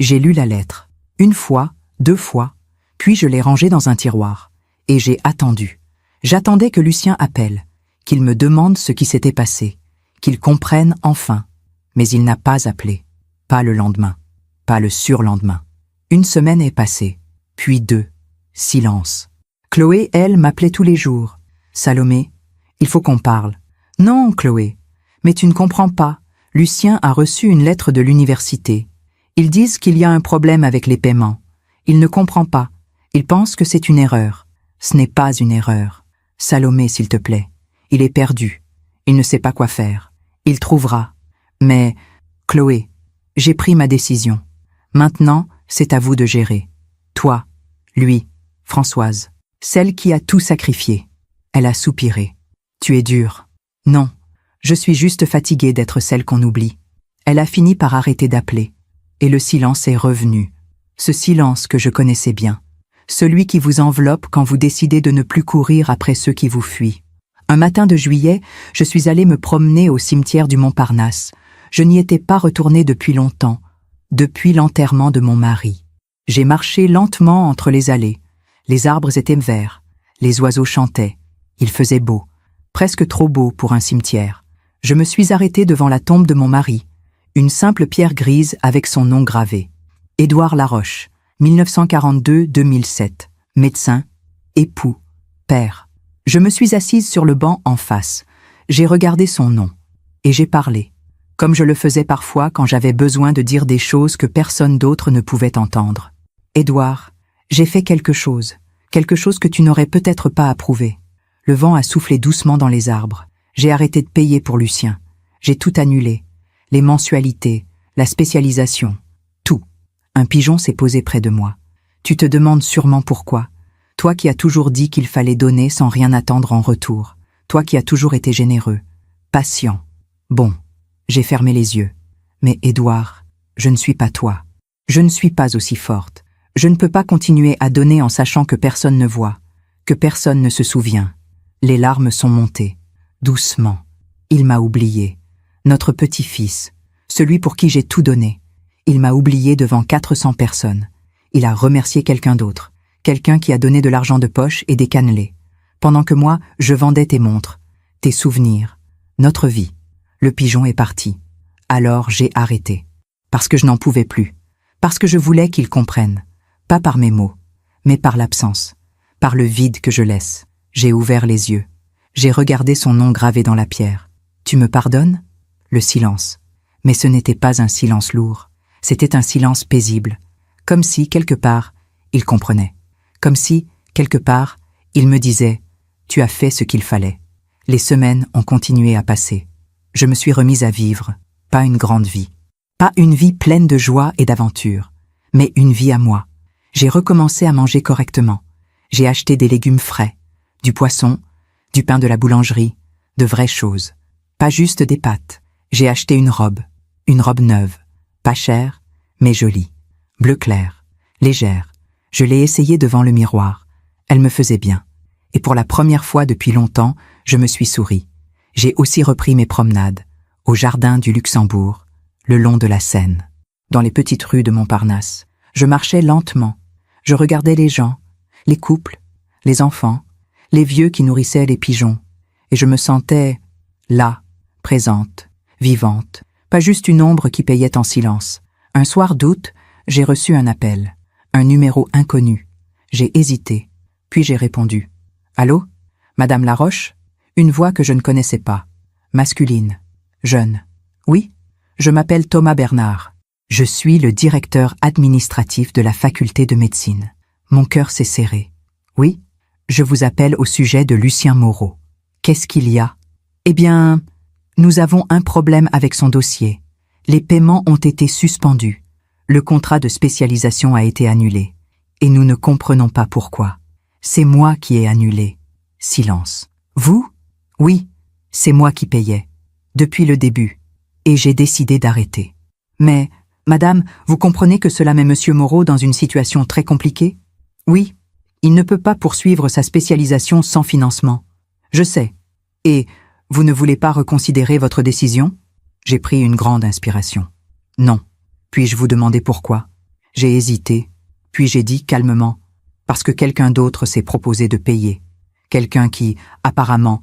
Speaker 1: J'ai lu la lettre. Une fois, 2 fois, puis je l'ai rangée dans un tiroir. Et j'ai attendu. J'attendais que Lucien appelle, qu'il me demande ce qui s'était passé, qu'il comprenne enfin. Mais il n'a pas appelé. Pas le lendemain. Pas le surlendemain. 1 semaine est passée. Puis 2. Silence. Chloé, elle, m'appelait tous les jours. « Salomé, il faut qu'on parle. »« Non, Chloé, mais tu ne comprends pas. Lucien a reçu une lettre de l'université. Ils disent qu'il y a un problème avec les paiements. Il ne comprend pas. Il pense que c'est une erreur. Ce n'est pas une erreur. Salomé, s'il te plaît. Il est perdu. Il ne sait pas quoi faire. Il trouvera. Mais, Chloé, j'ai pris ma décision. Maintenant, c'est à vous de gérer. Toi, lui, Françoise, celle qui a tout sacrifié. » Elle a soupiré. « Tu es dure. »« Non, je suis juste fatiguée d'être celle qu'on oublie. » Elle a fini par arrêter d'appeler. Et le silence est revenu. Ce silence que je connaissais bien. Celui qui vous enveloppe quand vous décidez de ne plus courir après ceux qui vous fuient. Un matin de juillet, je suis allée me promener au cimetière du Montparnasse. Je n'y étais pas retournée depuis longtemps, depuis l'enterrement de mon mari. J'ai marché lentement entre les allées. Les arbres étaient verts, les oiseaux chantaient. Il faisait beau, presque trop beau pour un cimetière. Je me suis arrêtée devant la tombe de mon mari, une simple pierre grise avec son nom gravé. Édouard Laroche, 1942-2007, médecin, époux, père. Je me suis assise sur le banc en face. J'ai regardé son nom. Et j'ai parlé, comme je le faisais parfois quand j'avais besoin de dire des choses que personne d'autre ne pouvait entendre. Édouard, j'ai fait quelque chose que tu n'aurais peut-être pas approuvé. Le vent a soufflé doucement dans les arbres. J'ai arrêté de payer pour Lucien. J'ai tout annulé. Les mensualités, la spécialisation, tout. Un pigeon s'est posé près de moi. Tu te demandes sûrement pourquoi. Toi qui as toujours dit qu'il fallait donner sans rien attendre en retour. Toi qui as toujours été généreux, patient. Bon, j'ai fermé les yeux. Mais Édouard, je ne suis pas toi. Je ne suis pas aussi forte. Je ne peux pas continuer à donner en sachant que personne ne voit, que personne ne se souvient. Les larmes sont montées. Doucement. Il m'a oublié. Notre petit-fils, celui pour qui j'ai tout donné. Il m'a oublié devant 400 personnes. Il a remercié quelqu'un d'autre, quelqu'un qui a donné de l'argent de poche et des cannelés. Pendant que moi, je vendais tes montres, tes souvenirs, notre vie. Le pigeon est parti. Alors j'ai arrêté. Parce que je n'en pouvais plus. Parce que je voulais qu'il comprenne. Pas par mes mots, mais par l'absence. Par le vide que je laisse. J'ai ouvert les yeux. J'ai regardé son nom gravé dans la pierre. Tu me pardonnes ? Le silence. Mais ce n'était pas un silence lourd. C'était un silence paisible. Comme si, quelque part, il comprenait. Comme si, quelque part, il me disait « Tu as fait ce qu'il fallait ». Les semaines ont continué à passer. Je me suis remise à vivre, pas une grande vie. Pas une vie pleine de joie et d'aventure, mais une vie à moi. J'ai recommencé à manger correctement. J'ai acheté des légumes frais, du poisson, du pain de la boulangerie, de vraies choses. Pas juste des pâtes. J'ai acheté une robe neuve, pas chère, mais jolie, bleu clair, légère. Je l'ai essayée devant le miroir. Elle me faisait bien. Et pour la première fois depuis longtemps, je me suis souri. J'ai aussi repris mes promenades, au jardin du Luxembourg, le long de la Seine, dans les petites rues de Montparnasse. Je marchais lentement. Je regardais les gens, les couples, les enfants, les vieux qui nourrissaient les pigeons. Et je me sentais là, présente, vivante, pas juste une ombre qui payait en silence. Un soir d'août, j'ai reçu un appel, un numéro inconnu. J'ai hésité, puis j'ai répondu. « Allô ? Madame Laroche ?» Une voix que je ne connaissais pas, masculine, jeune. « Oui, je m'appelle Thomas Bernard. Je suis le directeur administratif de la faculté de médecine. » Mon cœur s'est serré. « Oui, je vous appelle au sujet de Lucien Moreau. » « Qu'est-ce qu'il y a ? » « Eh bien, nous avons un problème avec son dossier. Les paiements ont été suspendus. Le contrat de spécialisation a été annulé. Et nous ne comprenons pas pourquoi. C'est moi qui ai annulé. Silence. « Vous ? » ?»« Oui, c'est moi qui payais. Depuis le début. Et j'ai décidé d'arrêter. »« Mais, madame, vous comprenez que cela met monsieur Moreau dans une situation très compliquée ? Oui, il ne peut pas poursuivre sa spécialisation sans financement. Je sais. Et vous ne voulez pas reconsidérer votre décision? J'ai pris une grande inspiration. Non. Puis-je vous demander pourquoi? J'ai hésité, puis j'ai dit calmement, parce que quelqu'un d'autre s'est proposé de payer. Quelqu'un qui, apparemment,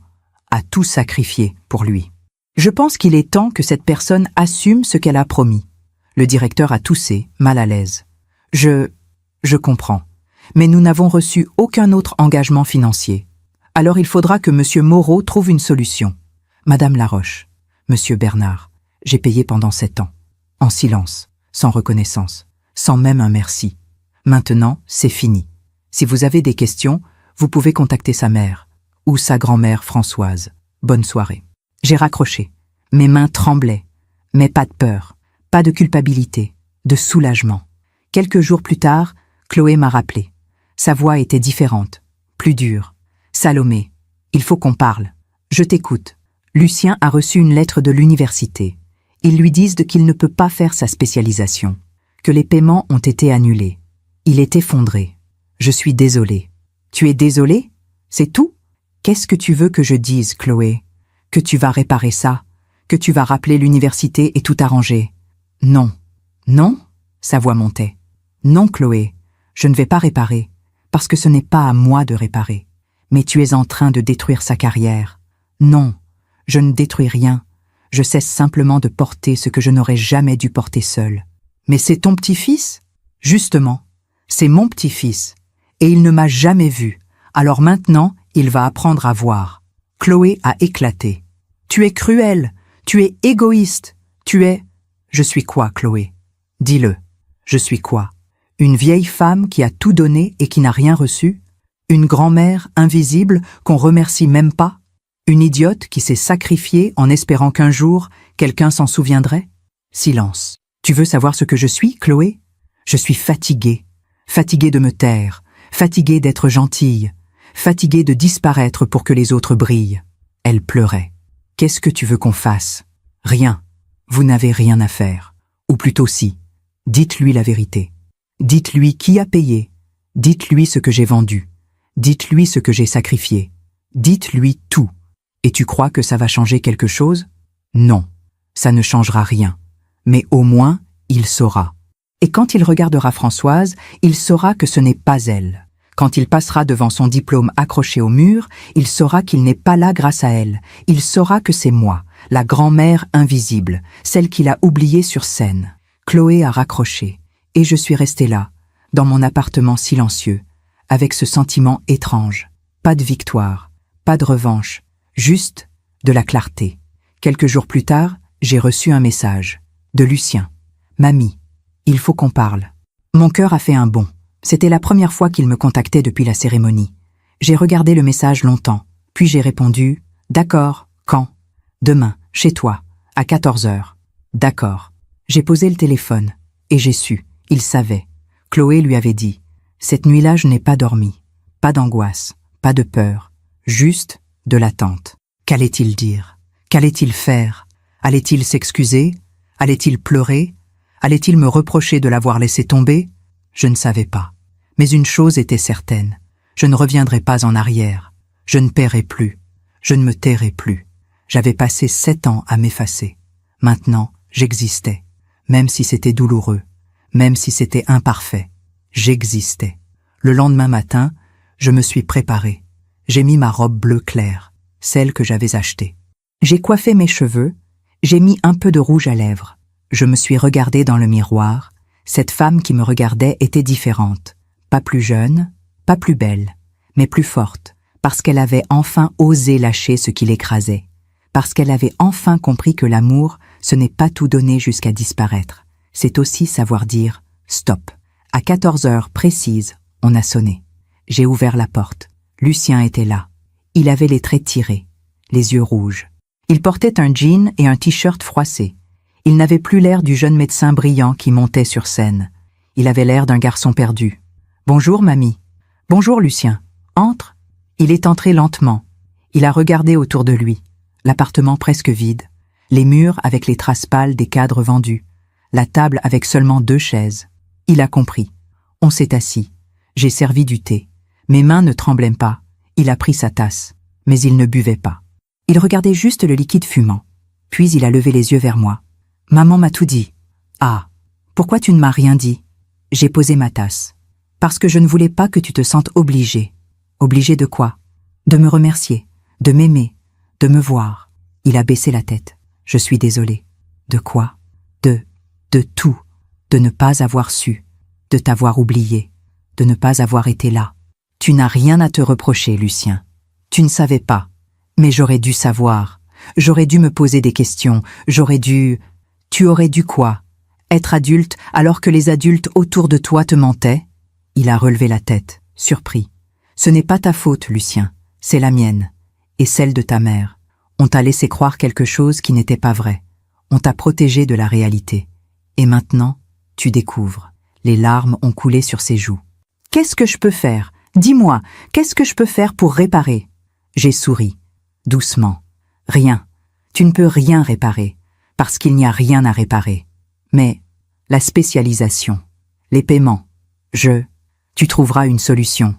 Speaker 1: a tout sacrifié pour lui. Je pense qu'il est temps que cette personne assume ce qu'elle a promis. Le directeur a toussé, mal à l'aise. Je comprends. Mais nous n'avons reçu aucun autre engagement financier. Alors il faudra que M. Moreau trouve une solution. Madame Laroche, Monsieur Bernard, j'ai payé pendant 7 ans. En silence, sans reconnaissance, sans même un merci. Maintenant, c'est fini. Si vous avez des questions, vous pouvez contacter sa mère ou sa grand-mère Françoise. Bonne soirée. J'ai raccroché. Mes mains tremblaient. Mais pas de peur, pas de culpabilité, de soulagement. Quelques jours plus tard, Chloé m'a rappelé. Sa voix était différente, plus dure. Salomé, il faut qu'on parle. Je t'écoute. Lucien a reçu une lettre de l'université. Ils lui disent qu'il ne peut pas faire sa spécialisation, que les paiements ont été annulés. Il est effondré. Je suis désolée. Tu es désolée? C'est tout? Qu'est-ce que tu veux que je dise, Chloé? Que tu vas réparer ça? Que tu vas rappeler l'université et tout arranger? Non. Non? Sa voix montait. Non, Chloé, je ne vais pas réparer, parce que ce n'est pas à moi de réparer. Mais tu es en train de détruire sa carrière. Non, je ne détruis rien. Je cesse simplement de porter ce que je n'aurais jamais dû porter seul. Mais c'est ton petit-fils? Justement, c'est mon petit-fils. Et il ne m'a jamais vu. Alors maintenant, il va apprendre à voir. Chloé a éclaté. Tu es cruelle, tu es égoïste, tu es... Je suis quoi, Chloé? Dis-le. Je suis quoi? Une vieille femme qui a tout donné et qui n'a rien reçu? Une grand-mère invisible qu'on remercie même pas? Une idiote qui s'est sacrifiée en espérant qu'un jour, quelqu'un s'en souviendrait? Silence. Tu veux savoir ce que je suis, Chloé? Je suis fatiguée. Fatiguée de me taire. Fatiguée d'être gentille. Fatiguée de disparaître pour que les autres brillent. Elle pleurait. Qu'est-ce que tu veux qu'on fasse? Rien. Vous n'avez rien à faire. Ou plutôt si. Dites-lui la vérité. Dites-lui qui a payé. Dites-lui ce que j'ai vendu. Dites-lui ce que j'ai sacrifié. Dites-lui tout. Et tu crois que ça va changer quelque chose? Non, ça ne changera rien. Mais au moins, il saura. Et quand il regardera Françoise, il saura que ce n'est pas elle. Quand il passera devant son diplôme accroché au mur, il saura qu'il n'est pas là grâce à elle. Il saura que c'est moi, la grand-mère invisible, celle qu'il a oubliée sur scène. Chloé a raccroché, et je suis restée là, dans mon appartement silencieux, avec ce sentiment étrange. Pas de victoire, pas de revanche, juste de la clarté. Quelques jours plus tard, j'ai reçu un message de Lucien. Mamie, il faut qu'on parle. Mon cœur a fait un bond. C'était la première fois qu'il me contactait depuis la cérémonie. J'ai regardé le message longtemps, puis j'ai répondu « D'accord, quand ?»« Demain, chez toi, à 14 heures. »« D'accord. » J'ai posé le téléphone, et j'ai su, il savait. Chloé lui avait dit « Cette nuit-là, je n'ai pas dormi. Pas d'angoisse, pas de peur, juste de l'attente. » Qu'allait-il dire? Qu'allait-il faire? Allait-il s'excuser? Allait-il pleurer? Allait-il me reprocher de l'avoir laissé tomber? Je ne savais pas. Mais une chose était certaine. Je ne reviendrai pas en arrière. Je ne paierai plus. Je ne me tairai plus. J'avais passé 7 ans à m'effacer. Maintenant, j'existais. Même si c'était douloureux. Même si c'était imparfait. J'existais. Le lendemain matin, je me suis préparée. J'ai mis ma robe bleu clair, celle que j'avais achetée. J'ai coiffé mes cheveux. J'ai mis un peu de rouge à lèvres. Je me suis regardée dans le miroir. Cette femme qui me regardait était différente. Pas plus jeune, pas plus belle, mais plus forte, parce qu'elle avait enfin osé lâcher ce qui l'écrasait. Parce qu'elle avait enfin compris que l'amour, ce n'est pas tout donner jusqu'à disparaître. C'est aussi savoir dire « stop ». À 14 heures précises, on a sonné. J'ai ouvert la porte. Lucien était là. Il avait les traits tirés, les yeux rouges. Il portait un jean et un t-shirt froissé. Il n'avait plus l'air du jeune médecin brillant qui montait sur scène. Il avait l'air d'un garçon perdu. « Bonjour, mamie. »« Bonjour, Lucien. Entre. » Il est entré lentement. Il a regardé autour de lui. L'appartement presque vide. Les murs avec les traces pâles des cadres vendus. La table avec seulement 2 chaises. Il a compris. On s'est assis. J'ai servi du thé. Mes mains ne tremblaient pas. Il a pris sa tasse. Mais il ne buvait pas. Il regardait juste le liquide fumant. Puis il a levé les yeux vers moi. Maman m'a tout dit. Ah, pourquoi tu ne m'as rien dit? J'ai posé ma tasse. Parce que je ne voulais pas que tu te sentes obligée. Obligée de quoi? De me remercier, de m'aimer, de me voir. Il a baissé la tête. Je suis désolée. De quoi? De tout. De ne pas avoir su. De t'avoir oublié. De ne pas avoir été là. Tu n'as rien à te reprocher, Lucien. Tu ne savais pas. Mais j'aurais dû savoir. J'aurais dû me poser des questions. J'aurais dû... Tu aurais dû quoi? Être adulte alors que les adultes autour de toi te mentaient? Il a relevé la tête, surpris. Ce n'est pas ta faute, Lucien. C'est la mienne. Et celle de ta mère. On t'a laissé croire quelque chose qui n'était pas vrai. On t'a protégé de la réalité. Et maintenant, tu découvres. Les larmes ont coulé sur ses joues. Qu'est-ce que je peux faire? Dis-moi, qu'est-ce que je peux faire pour réparer? J'ai souri, doucement. Rien. Tu ne peux rien réparer, parce qu'il n'y a rien à réparer. Mais la spécialisation, les paiements, tu trouveras une solution.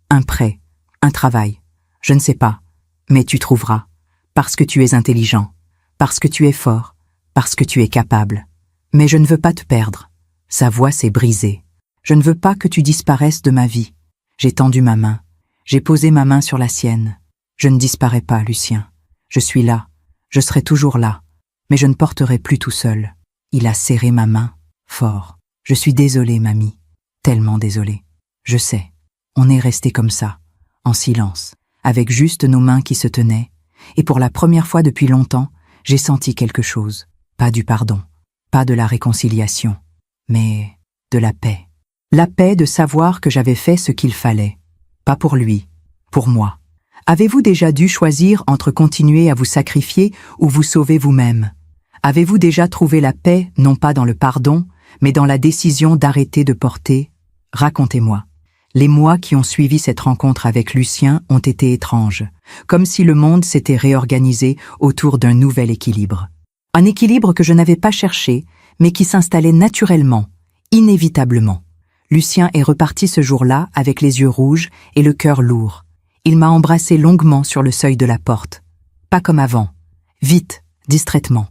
Speaker 1: Un prêt, un travail. Je ne sais pas, mais tu trouveras. Parce que tu es intelligent, parce que tu es fort, parce que tu es capable. Mais je ne veux pas te perdre. Sa voix s'est brisée. Je ne veux pas que tu disparaisses de ma vie. J'ai tendu ma main. J'ai posé ma main sur la sienne. Je ne disparais pas, Lucien. Je suis là. Je serai toujours là. Mais je ne porterai plus tout seul. Il a serré ma main, fort. Je suis désolée, mamie. Tellement désolée. Je sais. On est resté comme ça, en silence, avec juste nos mains qui se tenaient. Et pour la première fois depuis longtemps, j'ai senti quelque chose. Pas du pardon. Pas de la réconciliation. Mais de la paix. La paix de savoir que j'avais fait ce qu'il fallait. Pas pour lui, pour moi. Avez-vous déjà dû choisir entre continuer à vous sacrifier ou vous sauver vous-même? Avez-vous déjà trouvé la paix, non pas dans le pardon, mais dans la décision d'arrêter de porter? Racontez-moi. Les mois qui ont suivi cette rencontre avec Lucien ont été étranges, comme si le monde s'était réorganisé autour d'un nouvel équilibre. Un équilibre que je n'avais pas cherché, mais qui s'installait naturellement, inévitablement. Lucien est reparti ce jour-là avec les yeux rouges et le cœur lourd. Il m'a embrassé longuement sur le seuil de la porte. Pas comme avant. Vite, distraitement.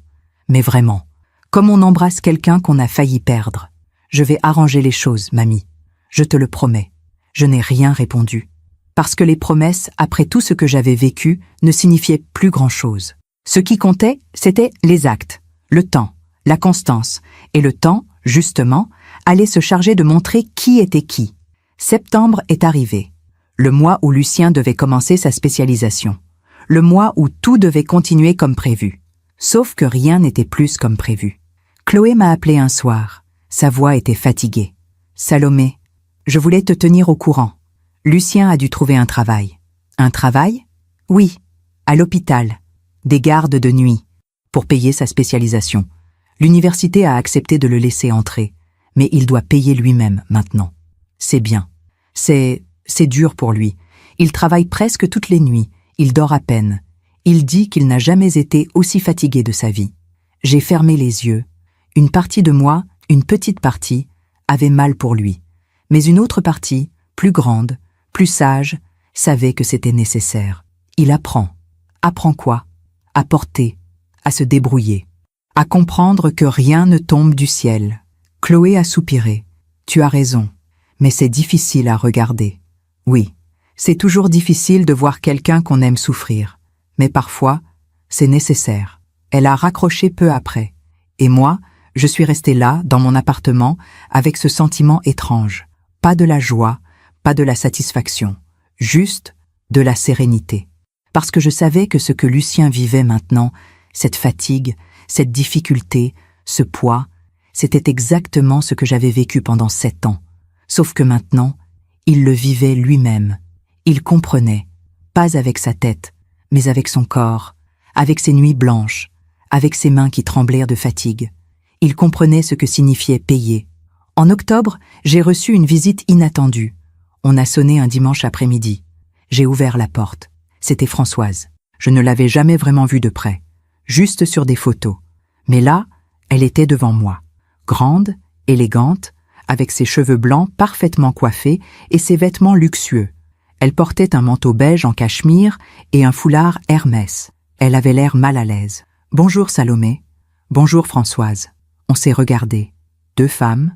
Speaker 1: Mais vraiment. Comme on embrasse quelqu'un qu'on a failli perdre. Je vais arranger les choses, mamie. Je te le promets. Je n'ai rien répondu. Parce que les promesses, après tout ce que j'avais vécu, ne signifiaient plus grand-chose. Ce qui comptait, c'était les actes, le temps, la constance. Et le temps, justement, allait se charger de montrer qui était qui. Septembre est arrivé. Le mois où Lucien devait commencer sa spécialisation. Le mois où tout devait continuer comme prévu. Sauf que rien n'était plus comme prévu. Chloé m'a appelé un soir. Sa voix était fatiguée. « Salomé, je voulais te tenir au courant. Lucien a dû trouver un travail. » « Un travail? » ?»« Oui, à l'hôpital. Des gardes de nuit. Pour payer sa spécialisation. L'université a accepté de le laisser entrer. Mais il doit payer lui-même maintenant. C'est bien. C'est dur pour lui. Il travaille presque toutes les nuits. Il dort à peine. Il dit qu'il n'a jamais été aussi fatigué de sa vie. J'ai fermé les yeux. Une partie de moi, une petite partie, avait mal pour lui. Mais une autre partie, plus grande, plus sage, savait que c'était nécessaire. Il apprend. Apprend quoi? À porter, à se débrouiller, à comprendre que rien ne tombe du ciel. Chloé a soupiré. Tu as raison, mais c'est difficile à regarder. Oui, c'est toujours difficile de voir quelqu'un qu'on aime souffrir. Mais parfois, c'est nécessaire. Elle a raccroché peu après. Et moi, je suis restée là, dans mon appartement, avec ce sentiment étrange. Pas de la joie, pas de la satisfaction, juste de la sérénité. Parce que je savais que ce que Lucien vivait maintenant, cette fatigue, cette difficulté, ce poids, c'était exactement ce que j'avais vécu pendant 7 ans. Sauf que maintenant, il le vivait lui-même. Il comprenait, pas avec sa tête, mais avec son corps, avec ses nuits blanches, avec ses mains qui tremblèrent de fatigue. Il comprenait ce que signifiait payer. En octobre, j'ai reçu une visite inattendue. On a sonné un dimanche après-midi. J'ai ouvert la porte. C'était Françoise. Je ne l'avais jamais vraiment vue de près, juste sur des photos. Mais là, elle était devant moi. Grande, élégante, avec ses cheveux blancs parfaitement coiffés et ses vêtements luxueux. Elle portait un manteau beige en cachemire et un foulard Hermès. Elle avait l'air mal à l'aise. « Bonjour Salomé. Bonjour Françoise. » On s'est regardés. 2 femmes,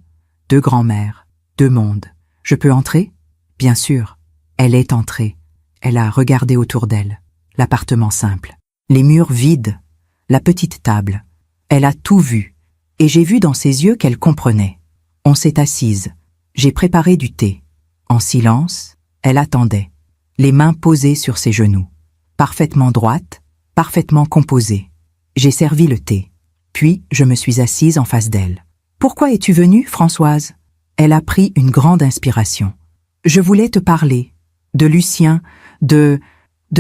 Speaker 1: 2 grands-mères, 2 mondes. « Je peux entrer ?» Bien sûr. Elle est entrée. Elle a regardé autour d'elle. L'appartement simple. Les murs vides. La petite table. Elle a tout vu. Et j'ai vu dans ses yeux qu'elle comprenait. On s'est assises. J'ai préparé du thé. En silence, elle attendait. Les mains posées sur ses genoux. Parfaitement droite, parfaitement composée. J'ai servi le thé. Puis, je me suis assise en face d'elle. « Pourquoi es-tu venue, Françoise ?» Elle a pris une grande inspiration. « Je voulais te parler. De Lucien, de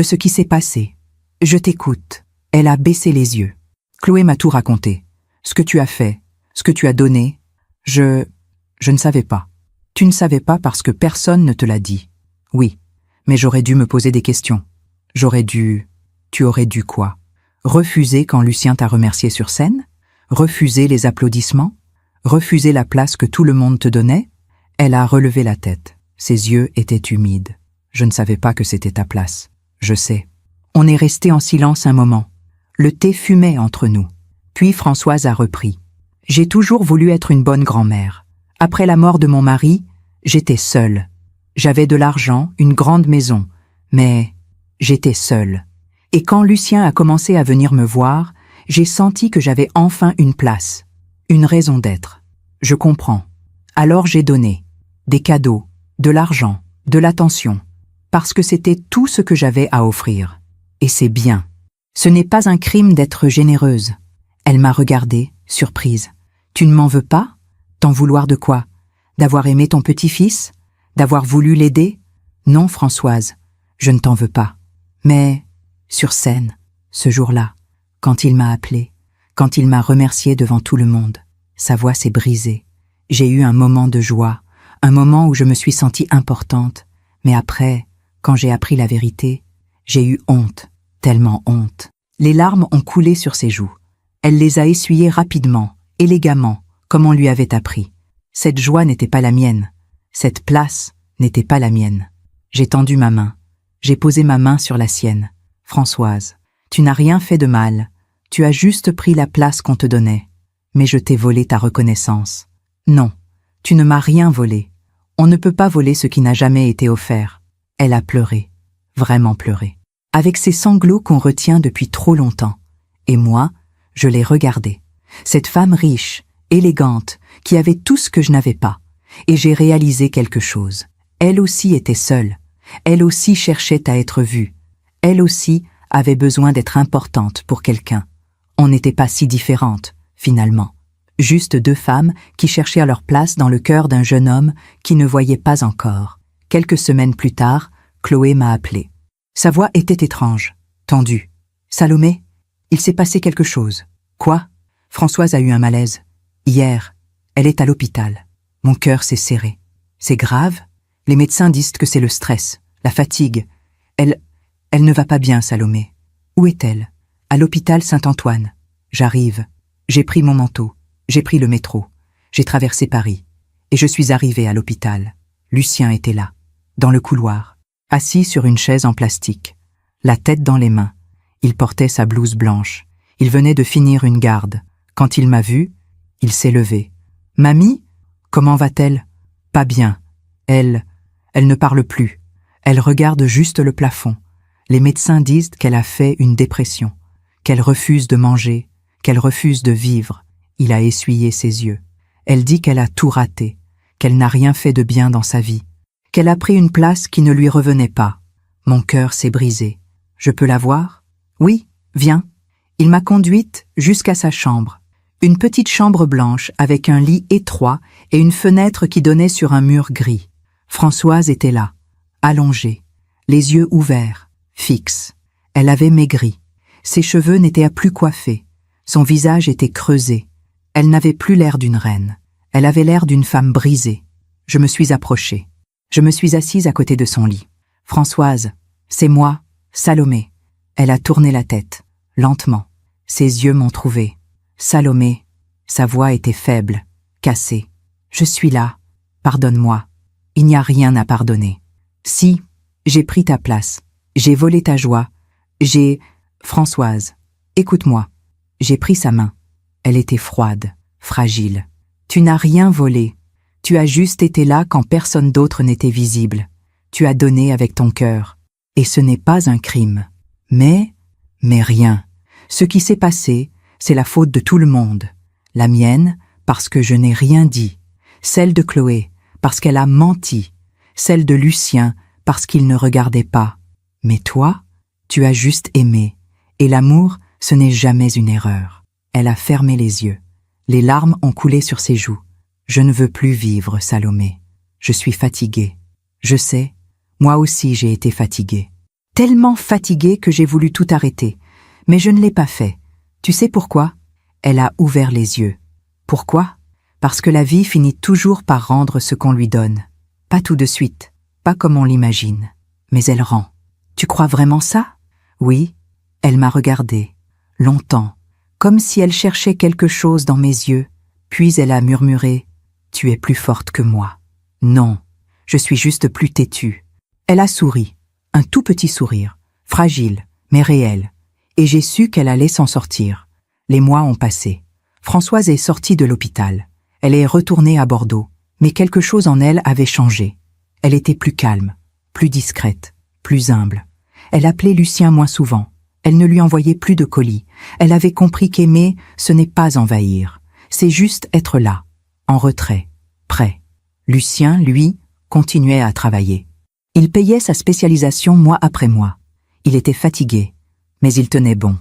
Speaker 1: ce qui s'est passé. Je t'écoute. » Elle a baissé les yeux. « Chloé m'a tout raconté. Ce que tu as fait, ce que tu as donné. Je ne savais pas. Tu ne savais pas parce que personne ne te l'a dit. Oui, mais j'aurais dû me poser des questions. Tu aurais dû quoi? Refuser quand Lucien t'a remercié sur scène? Refuser les applaudissements? Refuser la place que tout le monde te donnait? Elle a relevé la tête. Ses yeux étaient humides. Je ne savais pas que c'était ta place. Je sais. On est resté en silence un moment. Le thé fumait entre nous. Puis Françoise a repris. J'ai toujours voulu être une bonne grand-mère. Après la mort de mon mari, j'étais seule. J'avais de l'argent, une grande maison, mais j'étais seule. Et quand Lucien a commencé à venir me voir, j'ai senti que j'avais enfin une place, une raison d'être. Je comprends. Alors j'ai donné des cadeaux, de l'argent, de l'attention, parce que c'était tout ce que j'avais à offrir. Et c'est bien. Ce n'est pas un crime d'être généreuse. Elle m'a regardée, surprise. Tu ne m'en veux pas? T'en vouloir de quoi? D'avoir aimé ton petit-fils? D'avoir voulu l'aider? Non, Françoise, je ne t'en veux pas. Mais, sur scène, ce jour-là, quand il m'a appelée, quand il m'a remerciée devant tout le monde, sa voix s'est brisée. J'ai eu un moment de joie, un moment où je me suis sentie importante. Mais après, quand j'ai appris la vérité, j'ai eu honte, tellement honte. Les larmes ont coulé sur ses joues. Elle les a essuyées rapidement, élégamment, comme on lui avait appris. Cette joie n'était pas la mienne. Cette place n'était pas la mienne. J'ai tendu ma main. J'ai posé ma main sur la sienne. Françoise, tu n'as rien fait de mal. Tu as juste pris la place qu'on te donnait. Mais je t'ai volé ta reconnaissance. Non, tu ne m'as rien volé. On ne peut pas voler ce qui n'a jamais été offert. Elle a pleuré, vraiment pleuré, avec ces sanglots qu'on retient depuis trop longtemps. Et moi, je l'ai regardée. Cette femme riche, élégante, qui avait tout ce que je n'avais pas. Et j'ai réalisé quelque chose. Elle aussi était seule. Elle aussi cherchait à être vue. Elle aussi avait besoin d'être importante pour quelqu'un. On n'était pas si différentes, finalement. Juste 2 femmes qui cherchaient leur place dans le cœur d'un jeune homme qui ne voyait pas encore. Quelques semaines plus tard, Chloé m'a appelée. Sa voix était étrange, tendue. « Salomé, il s'est passé quelque chose. »« Quoi ?» Françoise a eu un malaise. Hier, elle est à l'hôpital. Mon cœur s'est serré. C'est grave. Les médecins disent que c'est le stress, la fatigue. Elle ne va pas bien, Salomé. Où est-elle? À l'hôpital Saint-Antoine. J'arrive. J'ai pris mon manteau. J'ai pris le métro. J'ai traversé Paris. Et je suis arrivée à l'hôpital. Lucien était là, dans le couloir, assis sur une chaise en plastique, la tête dans les mains. Il portait sa blouse blanche. Il venait de finir une garde. Quand il m'a vue, il s'est levé. « Mamie, comment va-t-elle ?»« Pas bien. Elle ne parle plus. Elle regarde juste le plafond. Les médecins disent qu'elle a fait une dépression, qu'elle refuse de manger, qu'elle refuse de vivre. » Il a essuyé ses yeux. Elle dit qu'elle a tout raté, qu'elle n'a rien fait de bien dans sa vie, qu'elle a pris une place qui ne lui revenait pas. Mon cœur s'est brisé. Je peux la voir? Oui, viens. Il m'a conduite jusqu'à sa chambre. Une petite chambre blanche avec un lit étroit et une fenêtre qui donnait sur un mur gris. Françoise était là, allongée, les yeux ouverts, fixe. Elle avait maigri. Ses cheveux n'étaient plus coiffés. Son visage était creusé. Elle n'avait plus l'air d'une reine. Elle avait l'air d'une femme brisée. Je me suis approchée. Je me suis assise à côté de son lit. « Françoise, c'est moi, Salomé. » Elle a tourné la tête, lentement. Ses yeux m'ont trouvée. « Salomé. » Sa voix était faible, cassée. « Je suis là. Pardonne-moi. Il n'y a rien à pardonner. Si, j'ai pris ta place. J'ai volé ta joie. Françoise, écoute-moi. J'ai pris sa main. Elle était froide, fragile. Tu n'as rien volé. Tu as juste été là quand personne d'autre n'était visible. Tu as donné avec ton cœur. Et ce n'est pas un crime. Mais rien. Ce qui s'est passé, c'est la faute de tout le monde. La mienne, parce que je n'ai rien dit. Celle de Chloé, parce qu'elle a menti. Celle de Lucien, parce qu'il ne regardait pas. Mais toi, tu as juste aimé. Et l'amour, ce n'est jamais une erreur. Elle a fermé les yeux. Les larmes ont coulé sur ses joues. Je ne veux plus vivre, Salomé. Je suis fatiguée. Je sais, moi aussi j'ai été fatiguée. Tellement fatiguée que j'ai voulu tout arrêter. Mais je ne l'ai pas fait. Tu sais pourquoi? Elle a ouvert les yeux. Pourquoi? Parce que la vie finit toujours par rendre ce qu'on lui donne. Pas tout de suite, pas comme on l'imagine. Mais elle rend. Tu crois vraiment ça? Oui, elle m'a regardée. Longtemps. Comme si elle cherchait quelque chose dans mes yeux. Puis elle a murmuré « Tu es plus forte que moi. » Non, je suis juste plus têtue. Elle a souri. Un tout petit sourire. Fragile, mais réel. Et j'ai su qu'elle allait s'en sortir. Les mois ont passé. Françoise est sortie de l'hôpital. Elle est retournée à Bordeaux. Mais quelque chose en elle avait changé. Elle était plus calme, plus discrète, plus humble. Elle appelait Lucien moins souvent. Elle ne lui envoyait plus de colis. Elle avait compris qu'aimer, ce n'est pas envahir. C'est juste être là, en retrait, prêt. Lucien, lui, continuait à travailler. Il payait sa spécialisation mois après mois. Il était fatigué, mais il tenait bon.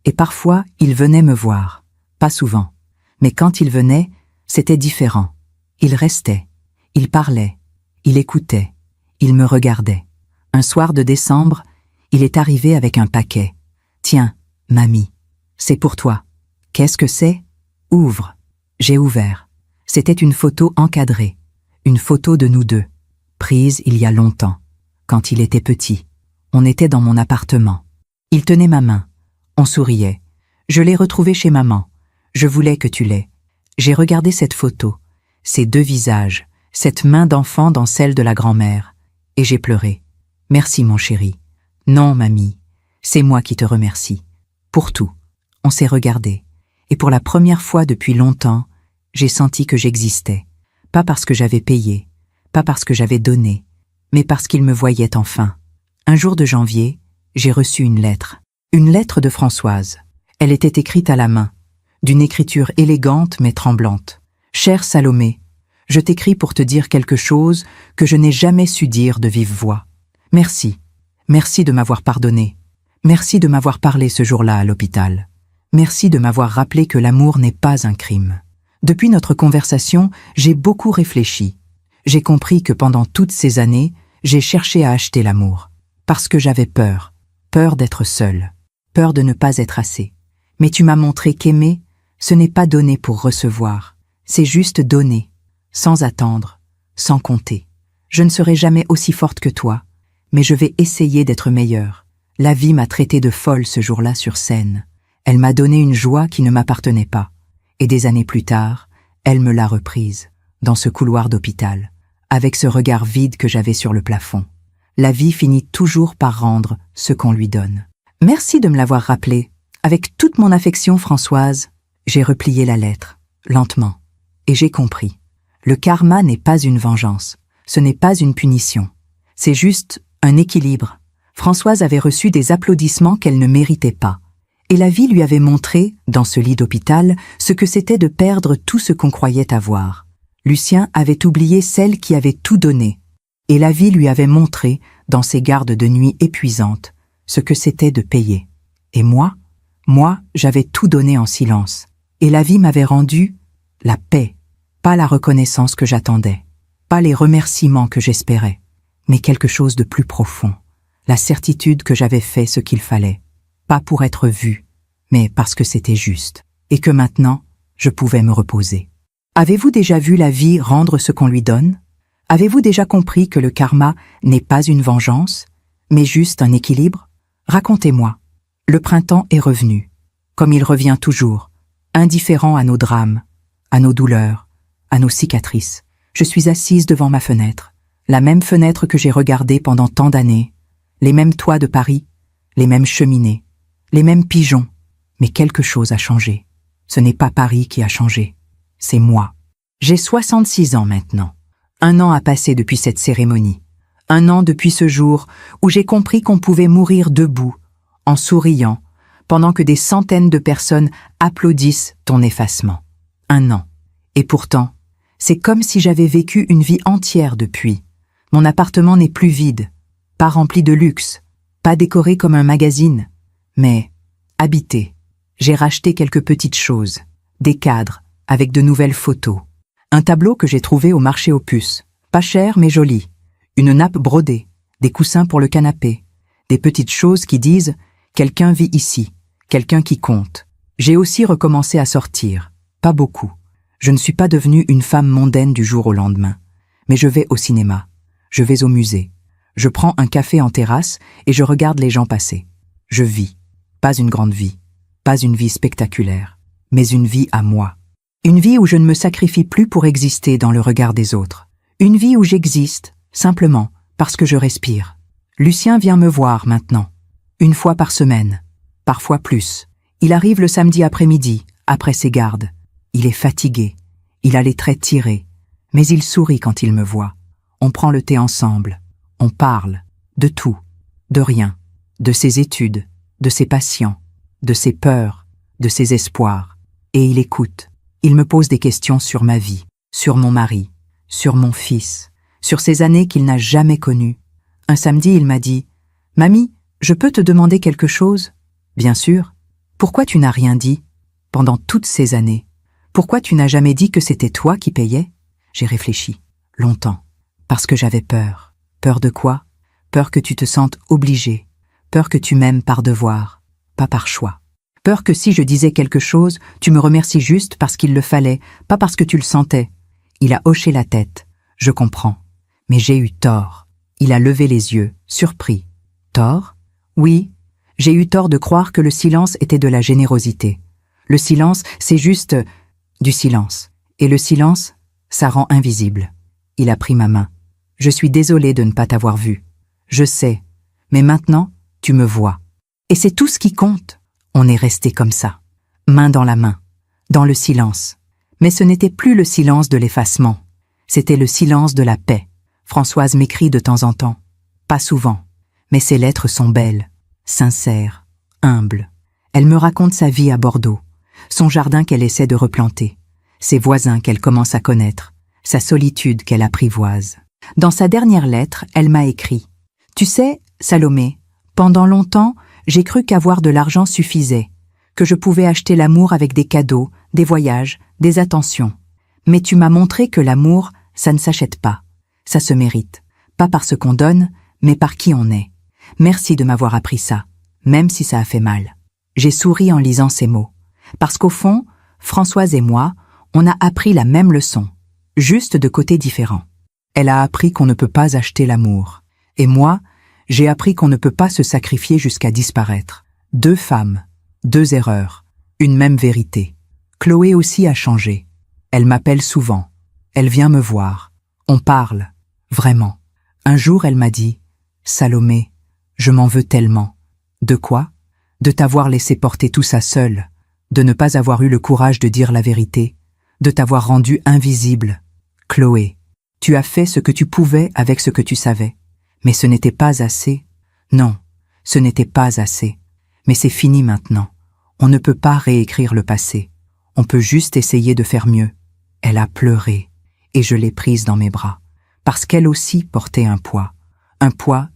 Speaker 1: Et parfois, il venait me voir. Pas souvent. Mais quand il venait, c'était différent. Il restait. Il parlait. Il écoutait. Il me regardait. Un soir de décembre, il est arrivé avec un paquet. « Tiens, mamie, c'est pour toi. »« Qu'est-ce que c'est ? » ?»« Ouvre. » J'ai ouvert. C'était une photo encadrée. Une photo de nous deux. Prise il y a longtemps. Quand il était petit. On était dans mon appartement. Il tenait ma main. On souriait. Je l'ai retrouvé chez maman. Je voulais que tu l'aies. J'ai regardé cette photo. Ces deux visages. Cette main d'enfant dans celle de la grand-mère. Et j'ai pleuré. « Merci mon chéri. »« Non, mamie. C'est moi qui te remercie. Pour tout. » On s'est regardé. Et pour la première fois depuis longtemps, j'ai senti que j'existais. Pas parce que j'avais payé, pas parce que j'avais donné, mais parce qu'il me voyait enfin. Un jour de janvier, j'ai reçu une lettre. Une lettre de Françoise. Elle était écrite à la main, d'une écriture élégante mais tremblante. « Chère Salomé, je t'écris pour te dire quelque chose que je n'ai jamais su dire de vive voix. Merci. Merci de m'avoir pardonné. Merci de m'avoir parlé ce jour-là à l'hôpital. Merci de m'avoir rappelé que l'amour n'est pas un crime. Depuis notre conversation, j'ai beaucoup réfléchi. J'ai compris que pendant toutes ces années, j'ai cherché à acheter l'amour. Parce que j'avais peur. Peur d'être seule. Peur de ne pas être assez. Mais tu m'as montré qu'aimer, ce n'est pas donner pour recevoir. C'est juste donner. Sans attendre. Sans compter. Je ne serai jamais aussi forte que toi. Mais je vais essayer d'être meilleure. La vie m'a traitée de folle ce jour-là sur scène. Elle m'a donné une joie qui ne m'appartenait pas. Et des années plus tard, elle me l'a reprise, dans ce couloir d'hôpital, avec ce regard vide que j'avais sur le plafond. La vie finit toujours par rendre ce qu'on lui donne. Merci de me l'avoir rappelé. Avec toute mon affection, Françoise, j'ai replié la lettre, lentement. Et j'ai compris. Le karma n'est pas une vengeance. Ce n'est pas une punition. C'est juste un équilibre. Françoise avait reçu des applaudissements qu'elle ne méritait pas. Et la vie lui avait montré, dans ce lit d'hôpital, ce que c'était de perdre tout ce qu'on croyait avoir. Lucien avait oublié celle qui avait tout donné. Et la vie lui avait montré, dans ses gardes de nuit épuisantes, ce que c'était de payer. Et moi, j'avais tout donné en silence. Et la vie m'avait rendu la paix, pas la reconnaissance que j'attendais, pas les remerciements que j'espérais, mais quelque chose de plus profond. La certitude que j'avais fait ce qu'il fallait. Pas pour être vu, mais parce que c'était juste, et que maintenant, je pouvais me reposer. Avez-vous déjà vu la vie rendre ce qu'on lui donne? Avez-vous déjà compris que le karma n'est pas une vengeance, mais juste un équilibre? Racontez-moi. Le printemps est revenu, comme il revient toujours, indifférent à nos drames, à nos douleurs, à nos cicatrices. Je suis assise devant ma fenêtre, la même fenêtre que j'ai regardée pendant tant d'années, les mêmes toits de Paris, les mêmes cheminées, les mêmes pigeons. Mais quelque chose a changé. Ce n'est pas Paris qui a changé, c'est moi. J'ai 66 ans maintenant. 1 an a passé depuis cette cérémonie. 1 an depuis ce jour où j'ai compris qu'on pouvait mourir debout, en souriant, pendant que des centaines de personnes applaudissent ton effacement. 1 an. Et pourtant, c'est comme si j'avais vécu une vie entière depuis. Mon appartement n'est plus vide, pas rempli de luxe, pas décoré comme un magazine, mais habité. J'ai racheté quelques petites choses, des cadres avec de nouvelles photos, un tableau que j'ai trouvé au marché aux puces, pas cher mais joli, une nappe brodée, des coussins pour le canapé, des petites choses qui disent « quelqu'un vit ici, quelqu'un qui compte ». J'ai aussi recommencé à sortir, pas beaucoup. Je ne suis pas devenue une femme mondaine du jour au lendemain, mais je vais au cinéma, je vais au musée, je prends un café en terrasse et je regarde les gens passer. Je vis, pas une grande vie, pas une vie spectaculaire, mais une vie à moi. Une vie où je ne me sacrifie plus pour exister dans le regard des autres. Une vie où j'existe, simplement, parce que je respire. Lucien vient me voir maintenant, 1 fois par semaine, parfois plus. Il arrive le samedi après-midi, après ses gardes. Il est fatigué, il a les traits tirés, mais il sourit quand il me voit. On prend le thé ensemble, on parle, de tout, de rien, de ses études, de ses patients, de ses peurs, de ses espoirs, et il écoute. Il me pose des questions sur ma vie, sur mon mari, sur mon fils, sur ces années qu'il n'a jamais connues. Un samedi, il m'a dit « Mamie, je peux te demander quelque chose ?»« Bien sûr. Pourquoi tu n'as rien dit pendant toutes ces années? Pourquoi tu n'as jamais dit que c'était toi qui payais ?» J'ai réfléchi, longtemps, parce que j'avais peur. Peur de quoi? Peur que tu te sentes obligé, peur que tu m'aimes par devoir, pas par choix. Peur que si je disais quelque chose, tu me remercies juste parce qu'il le fallait, pas parce que tu le sentais. Il a hoché la tête. Je comprends. Mais j'ai eu tort. Il a levé les yeux, surpris. Tort? Oui. J'ai eu tort de croire que le silence était de la générosité. Le silence, c'est juste du silence. Et le silence, ça rend invisible. Il a pris ma main. Je suis désolée de ne pas t'avoir vu. Je sais. Mais maintenant, tu me vois. Et c'est tout ce qui compte. On est resté comme ça, main dans la main, dans le silence. Mais ce n'était plus le silence de l'effacement, c'était le silence de la paix. Françoise m'écrit de temps en temps, pas souvent, mais ses lettres sont belles, sincères, humbles. Elle me raconte sa vie à Bordeaux, son jardin qu'elle essaie de replanter, ses voisins qu'elle commence à connaître, sa solitude qu'elle apprivoise. Dans sa dernière lettre, elle m'a écrit « Tu sais, Salomé, pendant longtemps, j'ai cru qu'avoir de l'argent suffisait, que je pouvais acheter l'amour avec des cadeaux, des voyages, des attentions. Mais tu m'as montré que l'amour, ça ne s'achète pas. Ça se mérite. Pas par ce qu'on donne, mais par qui on est. Merci de m'avoir appris ça, même si ça a fait mal. » J'ai souri en lisant ces mots. Parce qu'au fond, Françoise et moi, on a appris la même leçon, juste de côtés différents. Elle a appris qu'on ne peut pas acheter l'amour. Et moi, j'ai appris qu'on ne peut pas se sacrifier jusqu'à disparaître. 2 femmes, 2 erreurs, une même vérité. Chloé aussi a changé. Elle m'appelle souvent. Elle vient me voir. On parle. Vraiment. Un jour, elle m'a dit « Salomé, je m'en veux tellement. » De quoi? De t'avoir laissé porter tout ça seule, de ne pas avoir eu le courage de dire la vérité, de t'avoir rendu invisible. Chloé, tu as fait ce que tu pouvais avec ce que tu savais. Mais ce n'était pas assez. Non, ce n'était pas assez. Mais c'est fini maintenant. On ne peut pas réécrire le passé. On peut juste essayer de faire mieux. Elle a pleuré, et je l'ai prise dans mes bras, parce qu'elle aussi portait un poids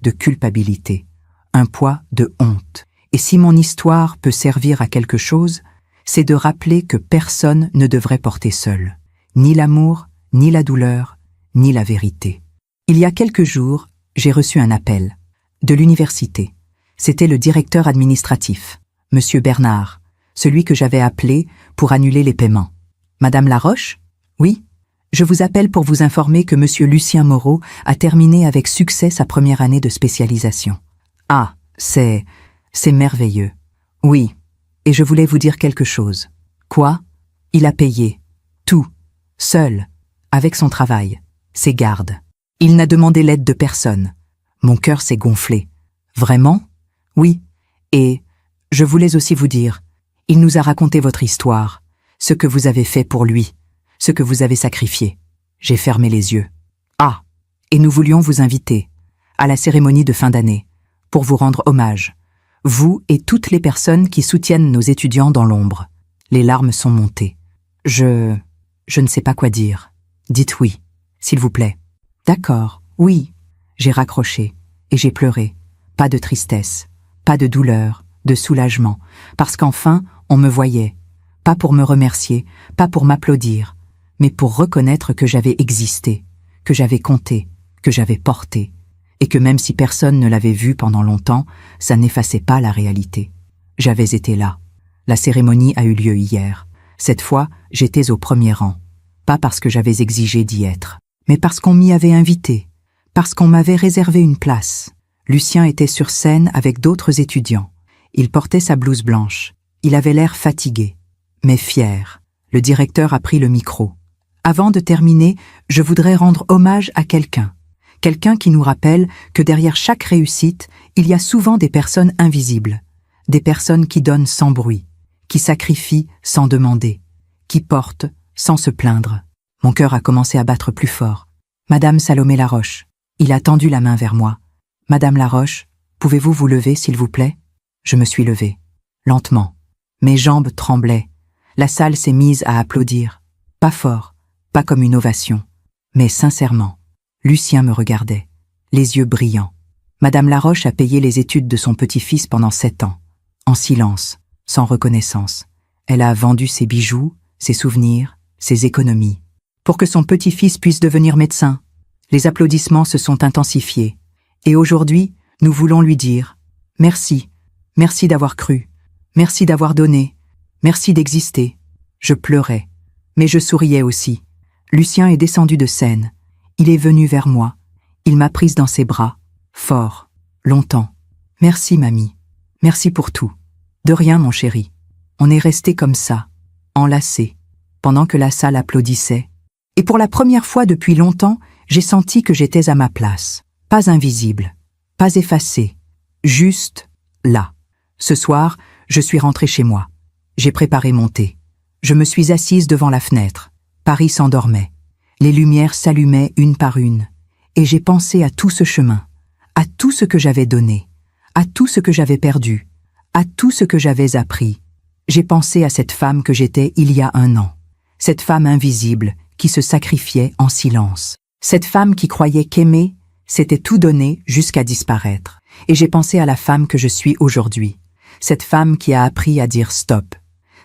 Speaker 1: de culpabilité, un poids de honte. Et si mon histoire peut servir à quelque chose, c'est de rappeler que personne ne devrait porter seul, ni l'amour, ni la douleur, ni la vérité. Il y a quelques jours, j'ai reçu un appel de l'université. C'était le directeur administratif, Monsieur Bernard, celui que j'avais appelé pour annuler les paiements. Madame Laroche? Oui. Je vous appelle pour vous informer que Monsieur Lucien Moreau a terminé avec succès sa première année de spécialisation. Ah, c'est merveilleux. Oui. Et je voulais vous dire quelque chose. Quoi? Il a payé. Tout. Seul. Avec son travail. ses gardes. Il n'a demandé l'aide de personne. Mon cœur s'est gonflé. Vraiment? Oui. Et je voulais aussi vous dire, il nous a raconté votre histoire, ce que vous avez fait pour lui, ce que vous avez sacrifié. J'ai fermé les yeux. Ah, et nous voulions vous inviter à la cérémonie de fin d'année, pour vous rendre hommage, vous et toutes les personnes qui soutiennent nos étudiants dans l'ombre. Les larmes sont montées. Je ne sais pas quoi dire. Dites oui, s'il vous plaît. D'accord, oui. J'ai raccroché et j'ai pleuré. Pas de tristesse, pas de douleur, de soulagement, parce qu'enfin, on me voyait. Pas pour me remercier, pas pour m'applaudir, mais pour reconnaître que j'avais existé, que j'avais compté, que j'avais porté, et que même si personne ne l'avait vu pendant longtemps, ça n'effaçait pas la réalité. J'avais été là. La cérémonie a eu lieu hier. Cette fois, j'étais au premier rang. Pas parce que j'avais exigé d'y être, mais parce qu'on m'y avait invité, parce qu'on m'avait réservé une place. Lucien était sur scène avec d'autres étudiants. Il portait sa blouse blanche. Il avait l'air fatigué, mais fier. Le directeur a pris le micro. Avant de terminer, je voudrais rendre hommage à quelqu'un. Quelqu'un qui nous rappelle que derrière chaque réussite, il y a souvent des personnes invisibles. Des personnes qui donnent sans bruit, qui sacrifient sans demander, qui portent sans se plaindre. Mon cœur a commencé à battre plus fort. Madame Salomé Laroche. Il a tendu la main vers moi. Madame Laroche, pouvez-vous vous lever, s'il vous plaît? Je me suis levée. Lentement. Mes jambes tremblaient. La salle s'est mise à applaudir. Pas fort, pas comme une ovation, mais sincèrement. Lucien me regardait, les yeux brillants. Madame Laroche a payé les études de son petit-fils pendant 7 ans. En silence, sans reconnaissance. Elle a vendu ses bijoux, ses souvenirs, ses économies, pour que son petit-fils puisse devenir médecin. Les applaudissements se sont intensifiés. Et aujourd'hui, nous voulons lui dire « Merci, merci d'avoir cru, merci d'avoir donné, merci d'exister ». Je pleurais, mais je souriais aussi. Lucien est descendu de scène. Il est venu vers moi. Il m'a prise dans ses bras, fort, longtemps. « Merci, mamie. Merci pour tout. » « De rien, mon chéri. » On est resté comme ça, enlacés, pendant que la salle applaudissait. Et pour la première fois depuis longtemps, j'ai senti que j'étais à ma place. Pas invisible, pas effacée, juste là. Ce soir, je suis rentrée chez moi. J'ai préparé mon thé. Je me suis assise devant la fenêtre. Paris s'endormait. Les lumières s'allumaient une par une. Et j'ai pensé à tout ce chemin, à tout ce que j'avais donné, à tout ce que j'avais perdu, à tout ce que j'avais appris. J'ai pensé à cette femme que j'étais il y a 1 an. Cette femme invisible qui se sacrifiait en silence. Cette femme qui croyait qu'aimer, c'était tout donner jusqu'à disparaître. Et j'ai pensé à la femme que je suis aujourd'hui. Cette femme qui a appris à dire stop.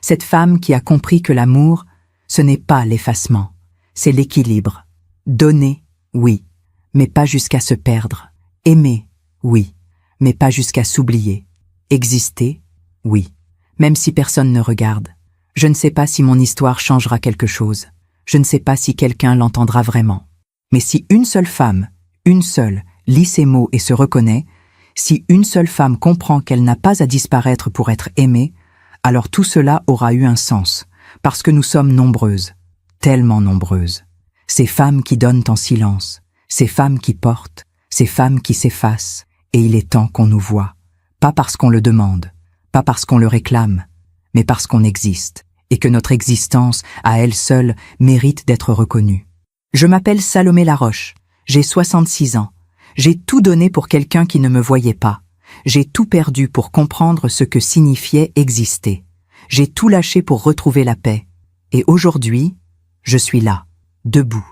Speaker 1: Cette femme qui a compris que l'amour, ce n'est pas l'effacement, c'est l'équilibre. Donner, oui, mais pas jusqu'à se perdre. Aimer, oui, mais pas jusqu'à s'oublier. Exister, oui, même si personne ne regarde. Je ne sais pas si mon histoire changera quelque chose. Je ne sais pas si quelqu'un l'entendra vraiment. Mais si une seule femme, une seule, lit ces mots et se reconnaît, si une seule femme comprend qu'elle n'a pas à disparaître pour être aimée, alors tout cela aura eu un sens, parce que nous sommes nombreuses, tellement nombreuses. Ces femmes qui donnent en silence, ces femmes qui portent, ces femmes qui s'effacent, et il est temps qu'on nous voie. Pas parce qu'on le demande, pas parce qu'on le réclame, mais parce qu'on existe, et que notre existence, à elle seule, mérite d'être reconnue. Je m'appelle Salomé Laroche, j'ai 66 ans. J'ai tout donné pour quelqu'un qui ne me voyait pas. J'ai tout perdu pour comprendre ce que signifiait exister. J'ai tout lâché pour retrouver la paix. Et aujourd'hui, je suis là, debout,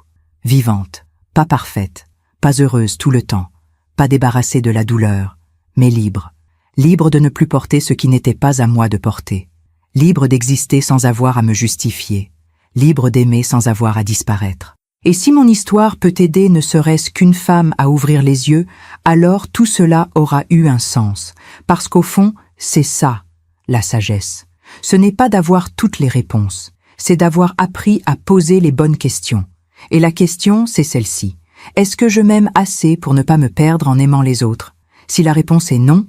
Speaker 1: vivante, pas parfaite, pas heureuse tout le temps, pas débarrassée de la douleur, mais libre. Libre de ne plus porter ce qui n'était pas à moi de porter. Libre d'exister sans avoir à me justifier. Libre d'aimer sans avoir à disparaître. Et si mon histoire peut aider ne serait-ce qu'une femme à ouvrir les yeux, alors tout cela aura eu un sens. Parce qu'au fond, c'est ça, la sagesse. Ce n'est pas d'avoir toutes les réponses. C'est d'avoir appris à poser les bonnes questions. Et la question, c'est celle-ci. Est-ce que je m'aime assez pour ne pas me perdre en aimant les autres? Si la réponse est non,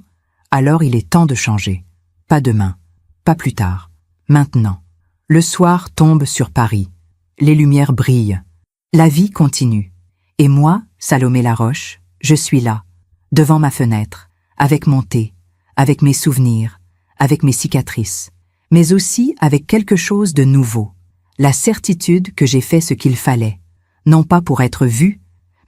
Speaker 1: alors il est temps de changer. Pas demain, pas plus tard, maintenant. Le soir tombe sur Paris. Les lumières brillent. La vie continue. Et moi, Salomé Laroche, je suis là, devant ma fenêtre, avec mon thé, avec mes souvenirs, avec mes cicatrices, mais aussi avec quelque chose de nouveau, la certitude que j'ai fait ce qu'il fallait, non pas pour être vu,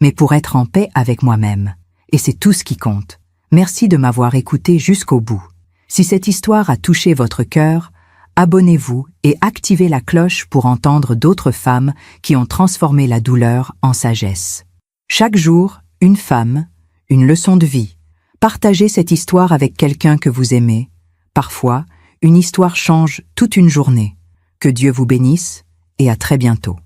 Speaker 1: mais pour être en paix avec moi-même. Et c'est tout ce qui compte. Merci de m'avoir écouté jusqu'au bout. Si cette histoire a touché votre cœur, abonnez-vous et activez la cloche pour entendre d'autres femmes qui ont transformé la douleur en sagesse. Chaque jour, une femme, une leçon de vie. Partagez cette histoire avec quelqu'un que vous aimez. Parfois, une histoire change toute une journée. Que Dieu vous bénisse et à très bientôt.